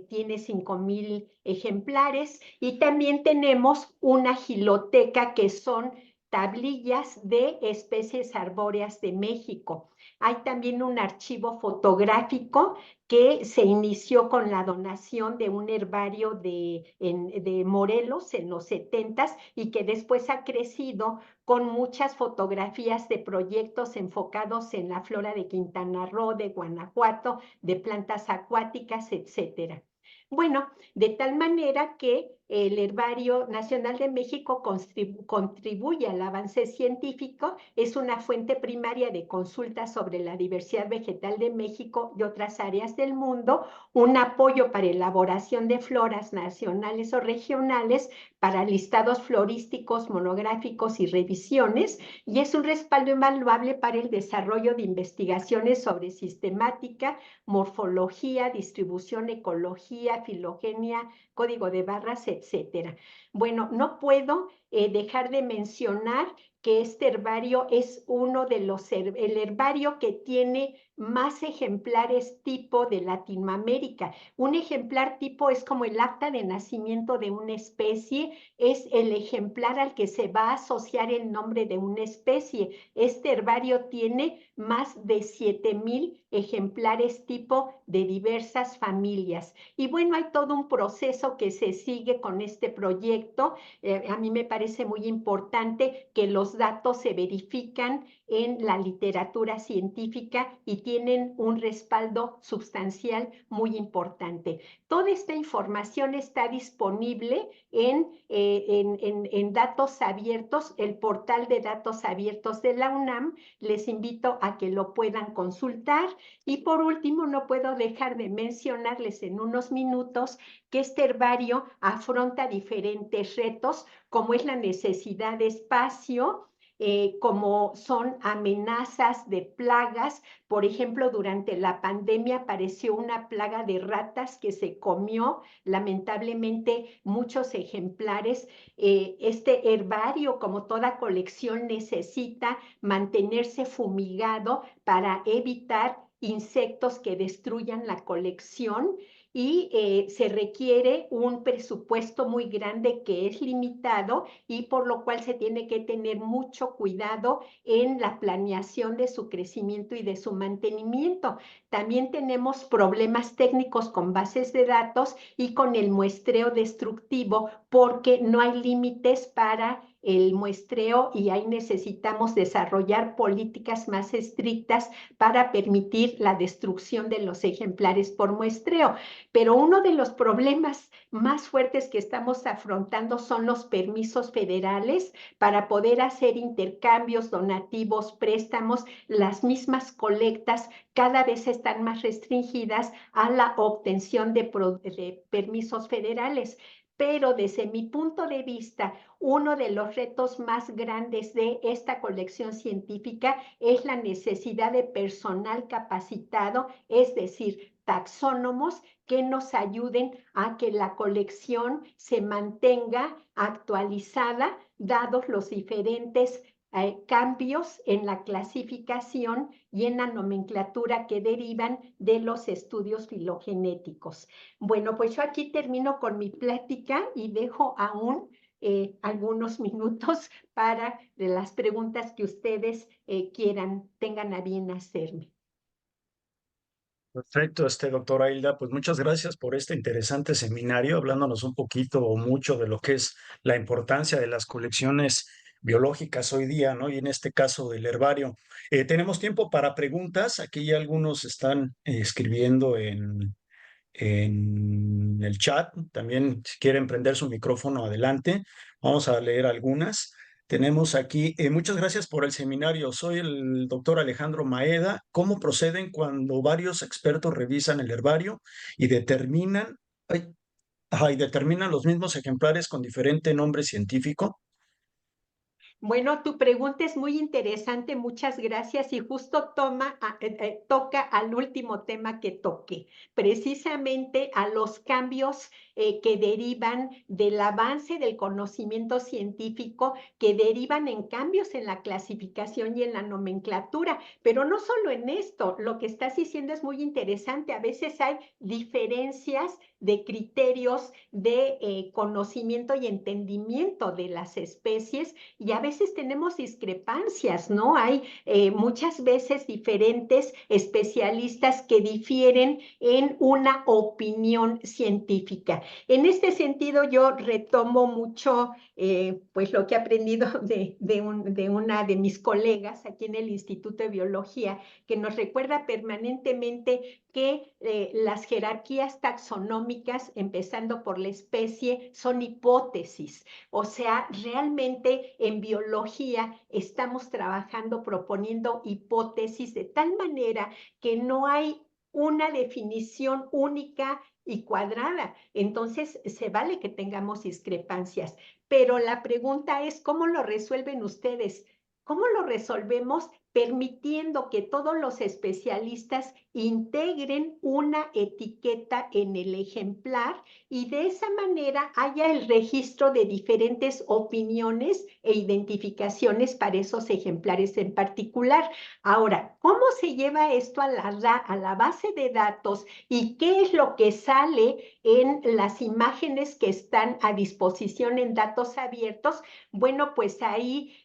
[SPEAKER 2] tiene 5,000 ejemplares, y también tenemos una giloteca, que son tablillas de especies arbóreas de México. Hay también un archivo fotográfico que se inició con la donación de un herbario de Morelos en los 70s y que después ha crecido con muchas fotografías de proyectos enfocados en la flora de Quintana Roo, de Guanajuato, de plantas acuáticas, etcétera. Bueno, de tal manera que el Herbario Nacional de México contribuye al avance científico, es una fuente primaria de consultas sobre la diversidad vegetal de México y otras áreas del mundo, un apoyo para elaboración de floras nacionales o regionales, para listados florísticos, monográficos y revisiones, y es un respaldo invaluable para el desarrollo de investigaciones sobre sistemática, morfología, distribución, ecología, filogenia, código de barras, etcétera. Bueno, no puedo dejar de mencionar que este herbario es uno de el herbario que tiene más ejemplares tipo de Latinoamérica. Un ejemplar tipo es como el acta de nacimiento de una especie, es el ejemplar al que se va a asociar el nombre de una especie. Este herbario tiene más de 7,000 ejemplares tipo de diversas familias. Y bueno, hay todo un proceso que se sigue con este proyecto. A mí me parece muy importante que los datos se verifican en la literatura científica y tienen un respaldo sustancial muy importante. Toda esta información está disponible en datos abiertos, el portal de datos abiertos de la UNAM. Les invito a que lo puedan consultar. Y por último, no puedo dejar de mencionarles en unos minutos que este herbario afronta diferentes retos, como es la necesidad de espacio, como son amenazas de plagas. Por ejemplo, durante la pandemia apareció una plaga de ratas que se comió lamentablemente muchos ejemplares. Este herbario, como toda colección, necesita mantenerse fumigado para evitar insectos que destruyan la colección, y se requiere un presupuesto muy grande que es limitado, y por lo cual se tiene que tener mucho cuidado en la planeación de su crecimiento y de su mantenimiento. También tenemos problemas técnicos con bases de datos y con el muestreo destructivo, porque no hay límites para el muestreo y ahí necesitamos desarrollar políticas más estrictas para permitir la destrucción de los ejemplares por muestreo. Pero uno de los problemas más fuertes que estamos afrontando son los permisos federales para poder hacer intercambios, donativos, préstamos. Las mismas colectas cada vez están más restringidas a la obtención de permisos federales. Pero desde mi punto de vista, uno de los retos más grandes de esta colección científica es la necesidad de personal capacitado, es decir, taxónomos que nos ayuden a que la colección se mantenga actualizada, dados los diferentes cambios en la clasificación y en la nomenclatura que derivan de los estudios filogenéticos. Bueno, pues yo aquí termino con mi plática y dejo aún algunos minutos para las preguntas que ustedes tengan a bien hacerme.
[SPEAKER 1] Perfecto, doctora Hilda, pues muchas gracias por este interesante seminario, hablándonos un poquito o mucho de lo que es la importancia de las colecciones biológicas hoy día, ¿no? Y en este caso del herbario. Tenemos tiempo para preguntas. Aquí ya algunos están escribiendo en el chat. También, si quieren prender su micrófono, adelante. Vamos a leer algunas. Tenemos aquí, muchas gracias por el seminario. Soy el doctor Alejandro Maeda. ¿Cómo proceden cuando varios expertos revisan el herbario y ay, y determinan los mismos ejemplares con diferente nombre científico?
[SPEAKER 2] Bueno, tu pregunta es muy interesante, muchas gracias, y justo toca al último tema que toqué, precisamente a los cambios que derivan del avance del conocimiento científico, que derivan en cambios en la clasificación y en la nomenclatura. Pero no solo en esto, lo que estás diciendo es muy interesante. A veces hay diferencias de criterios de conocimiento y entendimiento de las especies, y a veces veces tenemos discrepancias, ¿no? Hay muchas veces diferentes especialistas que difieren en una opinión científica. En este sentido, yo retomo mucho pues lo que he aprendido de una de mis colegas aquí en el Instituto de Biología, que nos recuerda permanentemente que las jerarquías taxonómicas, empezando por la especie, son hipótesis. O sea, realmente en biología estamos trabajando proponiendo hipótesis de tal manera que no hay una definición única y cuadrada. Entonces, se vale que tengamos discrepancias, pero la pregunta es, ¿cómo lo resuelven ustedes? ¿Cómo lo resolvemos? Permitiendo que todos los especialistas integren una etiqueta en el ejemplar y de esa manera haya el registro de diferentes opiniones e identificaciones para esos ejemplares en particular. Ahora, ¿cómo se lleva esto a la base de datos y qué es lo que sale en las imágenes que están a disposición en datos abiertos? Bueno, pues ahí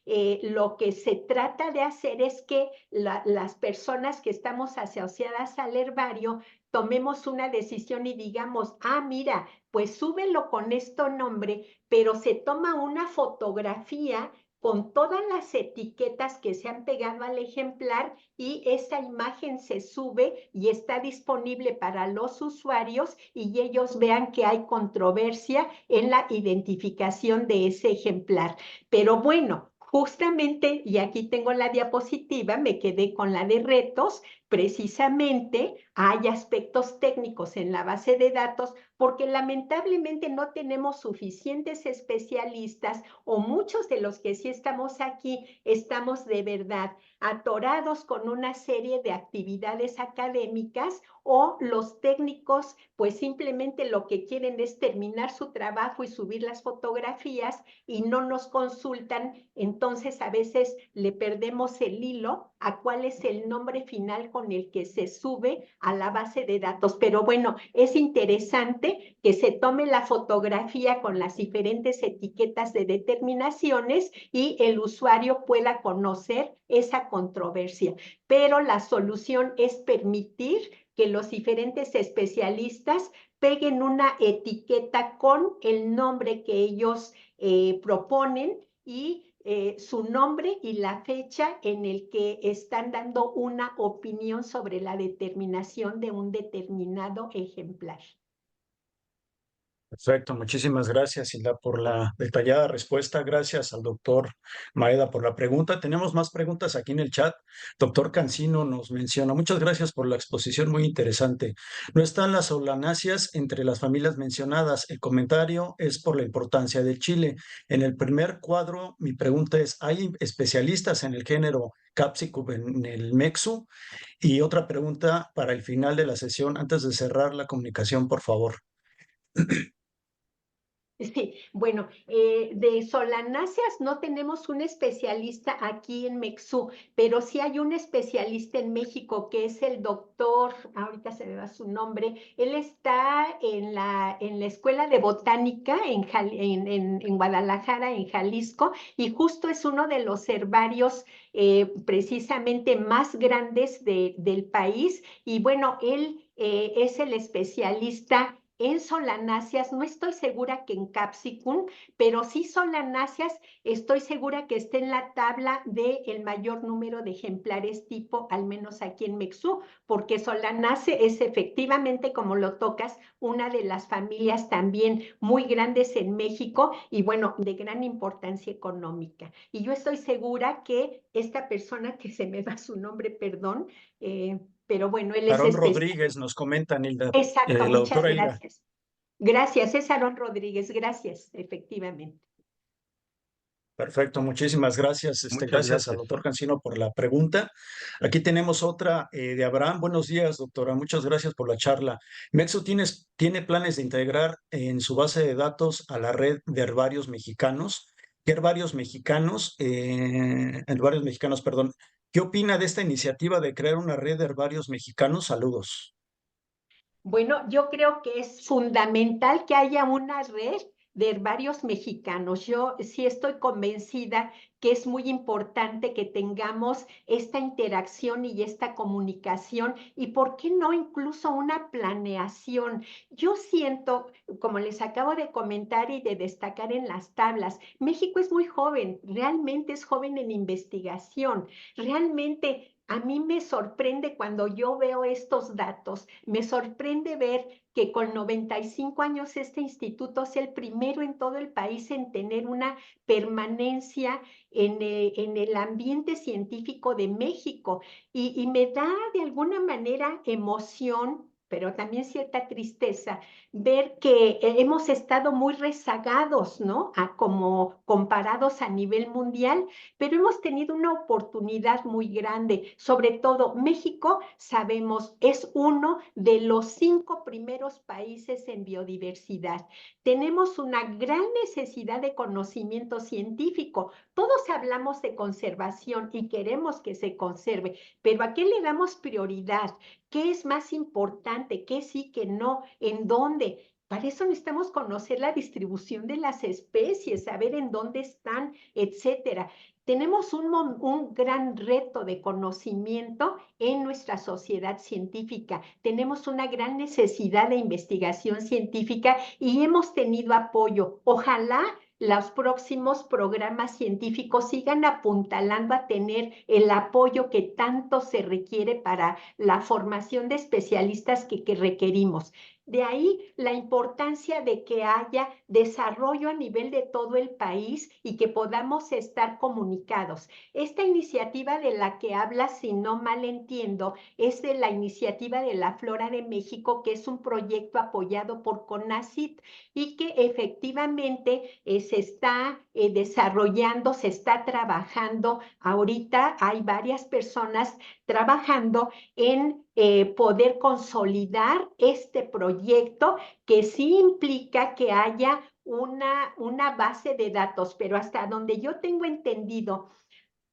[SPEAKER 2] lo que se trata de hacer es que las personas que estamos asociadas al herbario tomemos una decisión y digamos, ah, mira, pues súbelo con este nombre, pero se toma una fotografía con todas las etiquetas que se han pegado al ejemplar y esa imagen se sube y está disponible para los usuarios y ellos vean que hay controversia en la identificación de ese ejemplar. Pero bueno, justamente, y aquí tengo la diapositiva, me quedé con la de retos, precisamente hay aspectos técnicos en la base de datos porque lamentablemente no tenemos suficientes especialistas o muchos de los que sí estamos aquí estamos de verdad atorados con una serie de actividades académicas o los técnicos pues simplemente lo que quieren es terminar su trabajo y subir las fotografías y no nos consultan, entonces a veces le perdemos el hilo a cuál es el nombre final con el que se sube a la base de datos. Pero bueno, es interesante que se tome la fotografía con las diferentes etiquetas de determinaciones y el usuario pueda conocer esa controversia. Pero la solución es permitir que los diferentes especialistas peguen una etiqueta con el nombre que ellos proponen y su nombre y la fecha en el que están dando una opinión sobre la determinación de un determinado ejemplar.
[SPEAKER 1] Perfecto, muchísimas gracias, Hilda, por la detallada respuesta. Gracias al doctor Maeda por la pregunta. Tenemos más preguntas aquí en el chat. Doctor Cancino nos menciona, muchas gracias por la exposición, muy interesante. No están las solanáceas entre las familias mencionadas. El comentario es por la importancia del chile. En el primer cuadro, mi pregunta es, ¿hay especialistas en el género Capsicum en el Mexu? Y otra pregunta para el final de la sesión, antes de cerrar la comunicación, por favor.
[SPEAKER 2] Sí, bueno, de solanáceas no tenemos un especialista aquí en Mexú, pero sí hay un especialista en México que es el doctor, ahorita se me va su nombre, él está en la Escuela de Botánica en Guadalajara, en Jalisco, y justo es uno de los herbarios precisamente más grandes del país, y bueno, él es el especialista en solanáceas, no estoy segura que en Capsicum, pero sí solanáceas, estoy segura que está en la tabla del mayor número de ejemplares tipo, al menos aquí en Mexú, porque solanácea es efectivamente, como lo tocas, una de las familias también muy grandes en México y bueno, de gran importancia económica. Y yo estoy segura que esta persona, que se me va su nombre, perdón, pero bueno, él es
[SPEAKER 1] Aarón
[SPEAKER 2] especial.
[SPEAKER 1] Rodríguez nos comenta, Nilda,
[SPEAKER 2] Exacto,
[SPEAKER 1] la
[SPEAKER 2] muchas
[SPEAKER 1] doctora Hilda.
[SPEAKER 2] gracias. Gracias, es Aarón Rodríguez, gracias, efectivamente.
[SPEAKER 1] Perfecto, muchísimas gracias.
[SPEAKER 3] Muchas
[SPEAKER 1] Gracias al
[SPEAKER 3] gracias.
[SPEAKER 1] doctor Cancino por la pregunta. Aquí tenemos otra de Abraham. Buenos días, doctora. Muchas gracias por la charla. Mexo tiene planes de integrar en su base de datos a la red de herbarios mexicanos. ¿Qué herbarios mexicanos? Herbarios mexicanos, perdón. ¿Qué opina de esta iniciativa de crear una red de herbarios mexicanos? Saludos.
[SPEAKER 2] Bueno, yo creo que es fundamental que haya una red de herbarios mexicanos. Yo sí estoy convencida que es muy importante que tengamos esta interacción y esta comunicación y, ¿por qué no, incluso una planeación? Yo siento, como les acabo de comentar y de destacar en las tablas, México es muy joven, realmente es joven en investigación, realmente a mí me sorprende cuando yo veo estos datos, me sorprende ver que con 95 años este instituto es el primero en todo el país en tener una permanencia en el ambiente científico de México y me da de alguna manera emoción, pero también cierta tristeza, ver que hemos estado muy rezagados, ¿no? Como comparados a nivel mundial, pero hemos tenido una oportunidad muy grande. Sobre todo, México, sabemos, es uno de los 5 primeros países en biodiversidad. Tenemos una gran necesidad de conocimiento científico. Todos hablamos de conservación y queremos que se conserve, pero ¿a qué le damos prioridad? ¿Qué es más importante? ¿Qué sí, qué no? ¿En dónde? Para eso necesitamos conocer la distribución de las especies, saber en dónde están, etcétera. Tenemos un gran reto de conocimiento en nuestra sociedad científica. Tenemos una gran necesidad de investigación científica y hemos tenido apoyo. Ojalá los próximos programas científicos sigan apuntalando a tener el apoyo que tanto se requiere para la formación de especialistas que requerimos. De ahí la importancia de que haya desarrollo a nivel de todo el país y que podamos estar comunicados. Esta iniciativa de la que habla, si no mal entiendo, es de la iniciativa de la Flora de México, que es un proyecto apoyado por CONACYT y que efectivamente se está desarrollando, se está trabajando. Ahorita hay varias personas trabajando en poder consolidar este proyecto, que sí implica que haya una base de datos, pero hasta donde yo tengo entendido,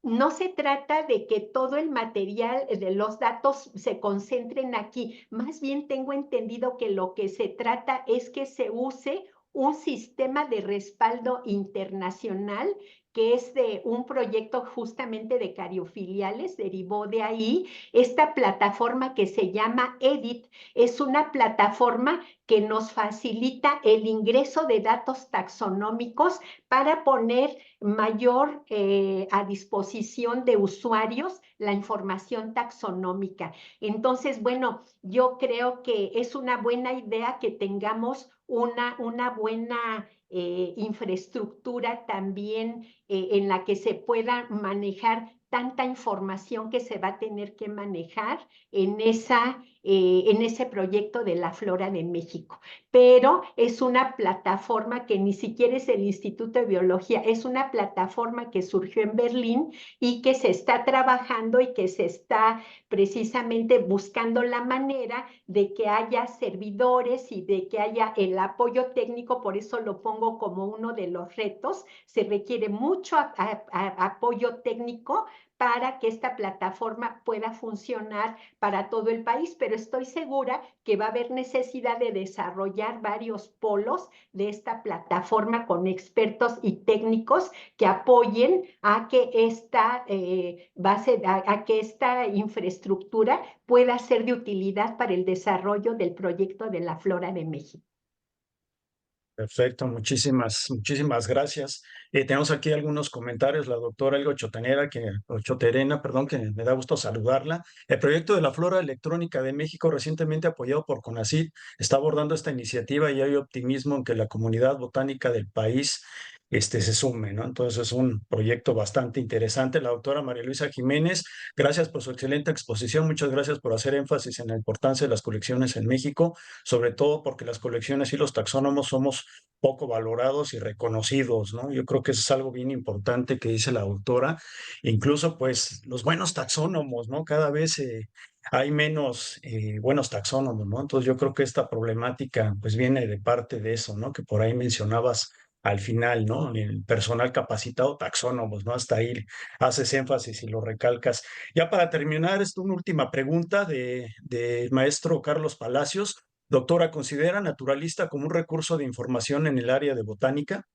[SPEAKER 2] no se trata de que todo el material de los datos se concentren aquí. Más bien tengo entendido que lo que se trata es que se use un sistema de respaldo internacional, que es de un proyecto justamente de cariofiliales, derivó de ahí. Esta plataforma que se llama EDIT es una plataforma que nos facilita el ingreso de datos taxonómicos para poner mayor a disposición de usuarios la información taxonómica. Entonces, bueno, yo creo que es una buena idea que tengamos una buena infraestructura también en la que se pueda manejar tanta información que se va a tener que manejar en ese proyecto de la Flora de México. Pero es una plataforma que ni siquiera es el Instituto de Biología, es una plataforma que surgió en Berlín y que se está trabajando y que se está precisamente buscando la manera de que haya servidores y de que haya el apoyo técnico. Por eso lo pongo como uno de los retos. Se requiere mucho apoyo técnico para que esta plataforma pueda funcionar para todo el país, pero estoy segura que va a haber necesidad de desarrollar varios polos de esta plataforma con expertos y técnicos que apoyen a que esta a que esta infraestructura pueda ser de utilidad para el desarrollo del proyecto de la Flora de México.
[SPEAKER 1] Perfecto, muchísimas gracias. Tenemos aquí algunos comentarios. La doctora Elga Ochoterena, perdón, que me da gusto saludarla. El proyecto de la Flora Electrónica de México, recientemente apoyado por CONACYT, está abordando esta iniciativa y hay optimismo en que la comunidad botánica del país se sume, ¿no? Entonces es un proyecto bastante interesante. La doctora María Luisa Jiménez, gracias por su excelente exposición. Muchas gracias por hacer énfasis en la importancia de las colecciones en México, sobre todo porque las colecciones y los taxónomos somos poco valorados y reconocidos, ¿no? Yo creo que eso es algo bien importante que dice la autora. Incluso, pues, los buenos taxónomos, ¿no? Cada vez hay menos buenos taxónomos, ¿no? Entonces yo creo que esta problemática, pues, viene de parte de eso, ¿no? Que por ahí mencionabas al final, ¿no? El personal capacitado, taxónomos, ¿no? Hasta ahí haces énfasis y lo recalcas. Ya para terminar, una última pregunta del maestro Carlos Palacios. Doctora, ¿considera naturalista como un recurso de información en el área de botánica?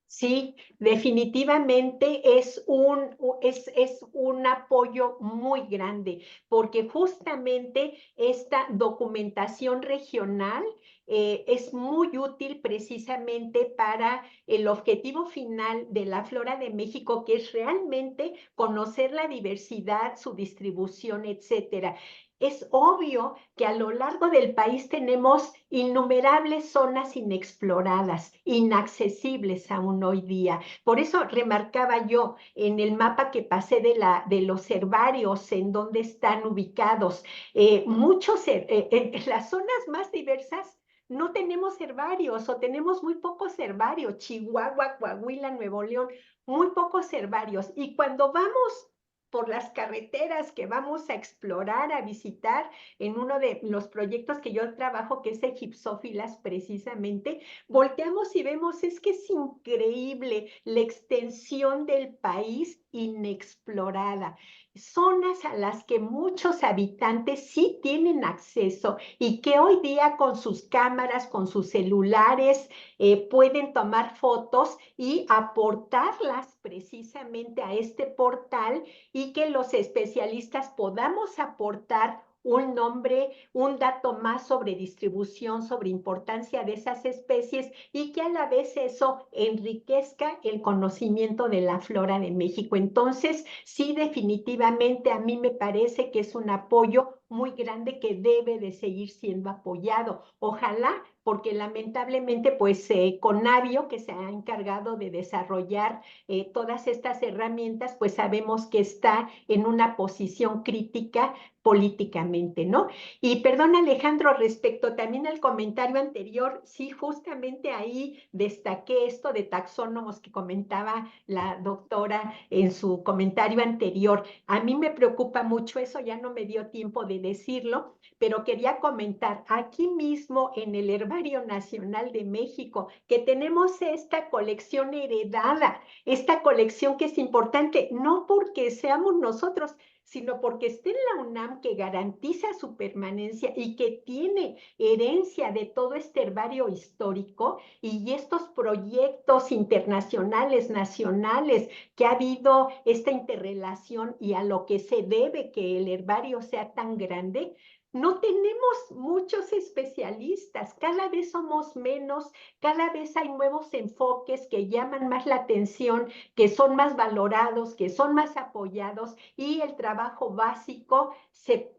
[SPEAKER 2] Sí, definitivamente es un apoyo muy grande, porque justamente esta documentación regional es muy útil precisamente para el objetivo final de la flora de México, que es realmente conocer la diversidad, su distribución, etcétera. Es obvio que a lo largo del país tenemos innumerables zonas inexploradas, inaccesibles aún hoy día. Por eso remarcaba yo en el mapa que pasé de los herbarios, en donde están ubicados, en las zonas más diversas. No tenemos herbarios o tenemos muy pocos herbarios, Chihuahua, Coahuila, Nuevo León, muy pocos herbarios. Y cuando vamos por las carreteras que vamos a explorar, a visitar, en uno de los proyectos que yo trabajo, que es Egipsófilas precisamente, volteamos y vemos, es que es increíble la extensión del país inexplorada. Zonas a las que muchos habitantes sí tienen acceso y que hoy día con sus cámaras, con sus celulares, pueden tomar fotos y aportarlas precisamente a este portal y que los especialistas podamos aportar un nombre, un dato más sobre distribución, sobre importancia de esas especies y que a la vez eso enriquezca el conocimiento de la flora de México. Entonces, sí, definitivamente a mí me parece que es un apoyo muy grande que debe de seguir siendo apoyado. Ojalá, porque lamentablemente, pues Conavio, que se ha encargado de desarrollar todas estas herramientas, pues sabemos que está en una posición crítica políticamente, ¿no? Y perdón, Alejandro, respecto también al comentario anterior, sí, justamente ahí destaqué esto de taxónomos que comentaba la doctora en su comentario anterior. A mí me preocupa mucho eso, ya no me dio tiempo de decirlo, pero quería comentar aquí mismo en el Herbario Nacional de México que tenemos esta colección heredada, esta colección que es importante, no porque seamos nosotros, sino porque está en la UNAM, que garantiza su permanencia y que tiene herencia de todo este herbario histórico y estos proyectos internacionales, nacionales, que ha habido esta interrelación y a lo que se debe que el herbario sea tan grande. No tenemos muchos especialistas, cada vez somos menos, cada vez hay nuevos enfoques que llaman más la atención, que son más valorados, que son más apoyados y el trabajo básico se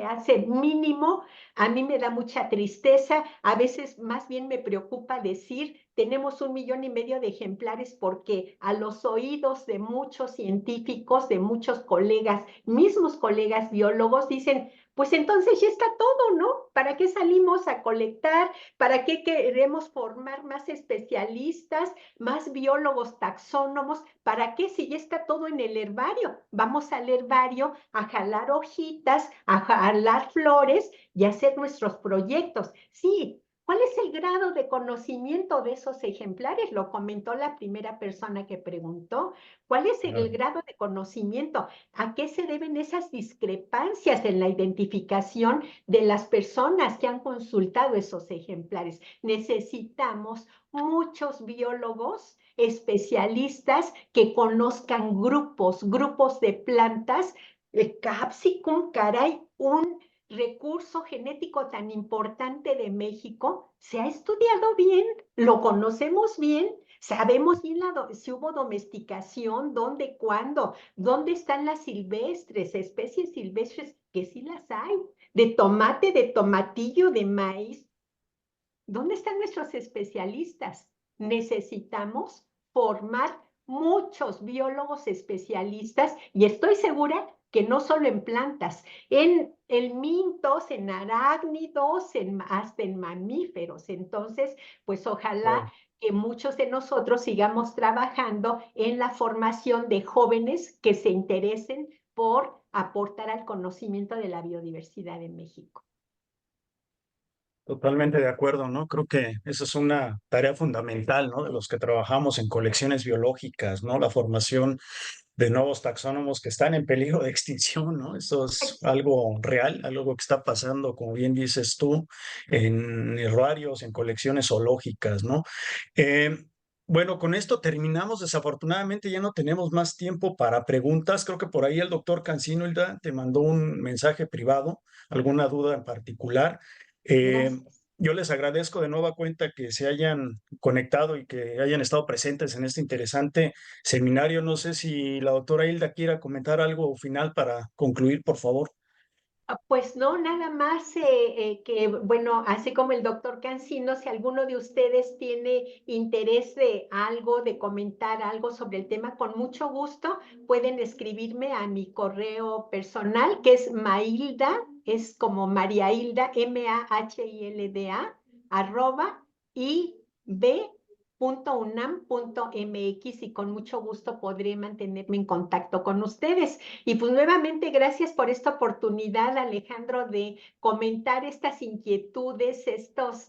[SPEAKER 2] hace mínimo. A mí me da mucha tristeza, a veces más bien me preocupa decir, tenemos 1,5 millones de ejemplares porque a los oídos de muchos científicos, de muchos colegas, mismos colegas biólogos, dicen, pues entonces ya está todo, ¿no? ¿Para qué salimos a colectar? ¿Para qué queremos formar más especialistas, más biólogos taxónomos? ¿Para qué si ya está todo en el herbario? Vamos al herbario a jalar hojitas, a jalar flores y hacer nuestros proyectos. Sí, ¿cuál es el grado de conocimiento de esos ejemplares? Lo comentó la primera persona que preguntó. ¿Cuál es el
[SPEAKER 1] Claro.
[SPEAKER 2] grado de conocimiento? ¿A qué se deben esas discrepancias en la identificación de las personas que han consultado esos ejemplares? Necesitamos muchos biólogos especialistas que conozcan grupos de plantas. El capsicum, caray, un recurso genético tan importante de México, se ha estudiado bien, lo conocemos bien, sabemos bien si hubo domesticación, dónde, cuándo, dónde están las silvestres, especies silvestres, que sí las hay, de tomate, de tomatillo, de maíz. ¿Dónde están nuestros especialistas? Necesitamos formar muchos biólogos especialistas y estoy segura que no solo en plantas, en mintos, en arácnidos, hasta en mamíferos. Entonces, pues ojalá
[SPEAKER 1] Claro.
[SPEAKER 2] que muchos de nosotros sigamos trabajando en la formación de jóvenes que se interesen por aportar al conocimiento de la biodiversidad en México.
[SPEAKER 1] Totalmente de acuerdo, ¿no? Creo que esa es una tarea fundamental, ¿no? De los que trabajamos en colecciones biológicas, ¿no? La formación de nuevos taxónomos que están en peligro de extinción, ¿no? Eso es algo real, algo que está pasando, como bien dices tú, en herrarios, en colecciones zoológicas, ¿no? Eh, bueno, con esto terminamos. Desafortunadamente ya no tenemos más tiempo para preguntas. Creo que por ahí el doctor Cancino, Hilda, te mandó un mensaje privado, alguna duda en particular. Eh,
[SPEAKER 2] Gracias.
[SPEAKER 1] yo les agradezco de nueva cuenta que se hayan conectado y que hayan estado presentes en este interesante seminario. No sé si la doctora Hilda quiera comentar algo final para concluir, por favor.
[SPEAKER 2] Pues no, nada más que, bueno, así como el doctor Cancino, si alguno de ustedes tiene interés de algo, de comentar algo sobre el tema, con mucho gusto pueden escribirme a mi correo personal, que es Mahilda, es como María Hilda, MAHILDA, arroba, ib.unam.mx, y con mucho gusto podré mantenerme en contacto con ustedes. Y pues nuevamente gracias por esta oportunidad, Alejandro, de comentar estas inquietudes, esta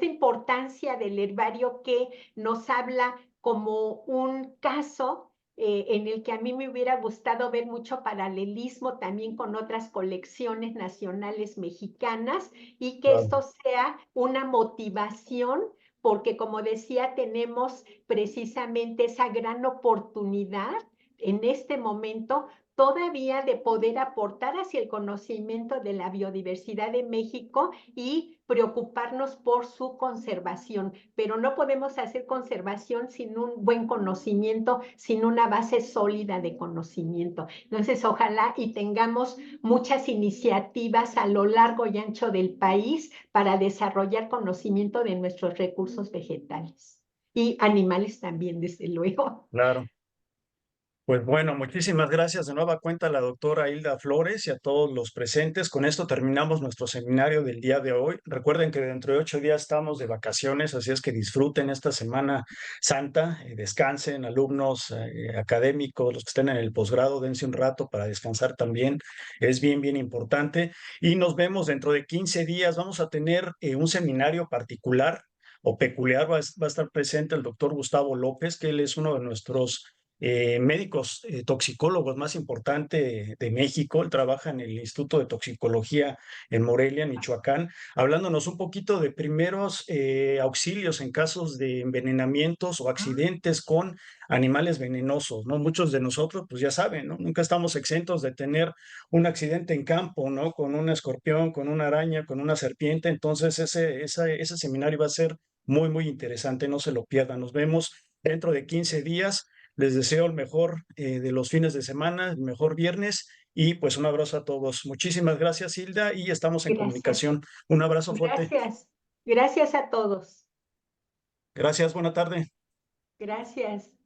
[SPEAKER 2] importancia del herbario que nos habla como un caso en el que a mí me hubiera gustado ver mucho paralelismo también con otras colecciones nacionales mexicanas, y que
[SPEAKER 1] Claro.
[SPEAKER 2] esto sea una motivación, porque como decía, tenemos precisamente esa gran oportunidad en este momento todavía de poder aportar hacia el conocimiento de la biodiversidad de México y preocuparnos por su conservación. Pero no podemos hacer conservación sin un buen conocimiento, sin una base sólida de conocimiento. Entonces, ojalá y tengamos muchas iniciativas a lo largo y ancho del país para desarrollar conocimiento de nuestros recursos vegetales y animales también, desde luego.
[SPEAKER 1] Claro. Pues bueno, muchísimas gracias de nueva cuenta a la doctora Hilda Flores y a todos los presentes. Con esto terminamos nuestro seminario del día de hoy. Recuerden que dentro de 8 días estamos de vacaciones, así es que disfruten esta Semana Santa, descansen, alumnos académicos, los que estén en el posgrado, dense un rato para descansar también. Es bien, bien importante. Y nos vemos dentro de 15 días. Vamos a tener un seminario particular o peculiar. Va a estar presente el doctor Gustavo López, que él es uno de nuestros médicos toxicólogos más importante de México. Él trabaja en el Instituto de Toxicología en Morelia, Michoacán, hablándonos un poquito de primeros auxilios en casos de envenenamientos o accidentes con animales venenosos, ¿no? Muchos de nosotros, pues ya saben, ¿no? Nunca estamos exentos de tener un accidente en campo, ¿no? Con un escorpión, con una araña, con una serpiente. Entonces, ese seminario va a ser muy, muy interesante. No se lo pierdan. Nos vemos dentro de 15 días. Les deseo el mejor de los fines de semana, el mejor viernes, y pues un abrazo a todos. Muchísimas gracias, Hilda, y estamos en
[SPEAKER 2] Gracias.
[SPEAKER 1] comunicación. Un abrazo fuerte.
[SPEAKER 2] Gracias. Gracias a todos.
[SPEAKER 1] Gracias, buena tarde.
[SPEAKER 2] Gracias.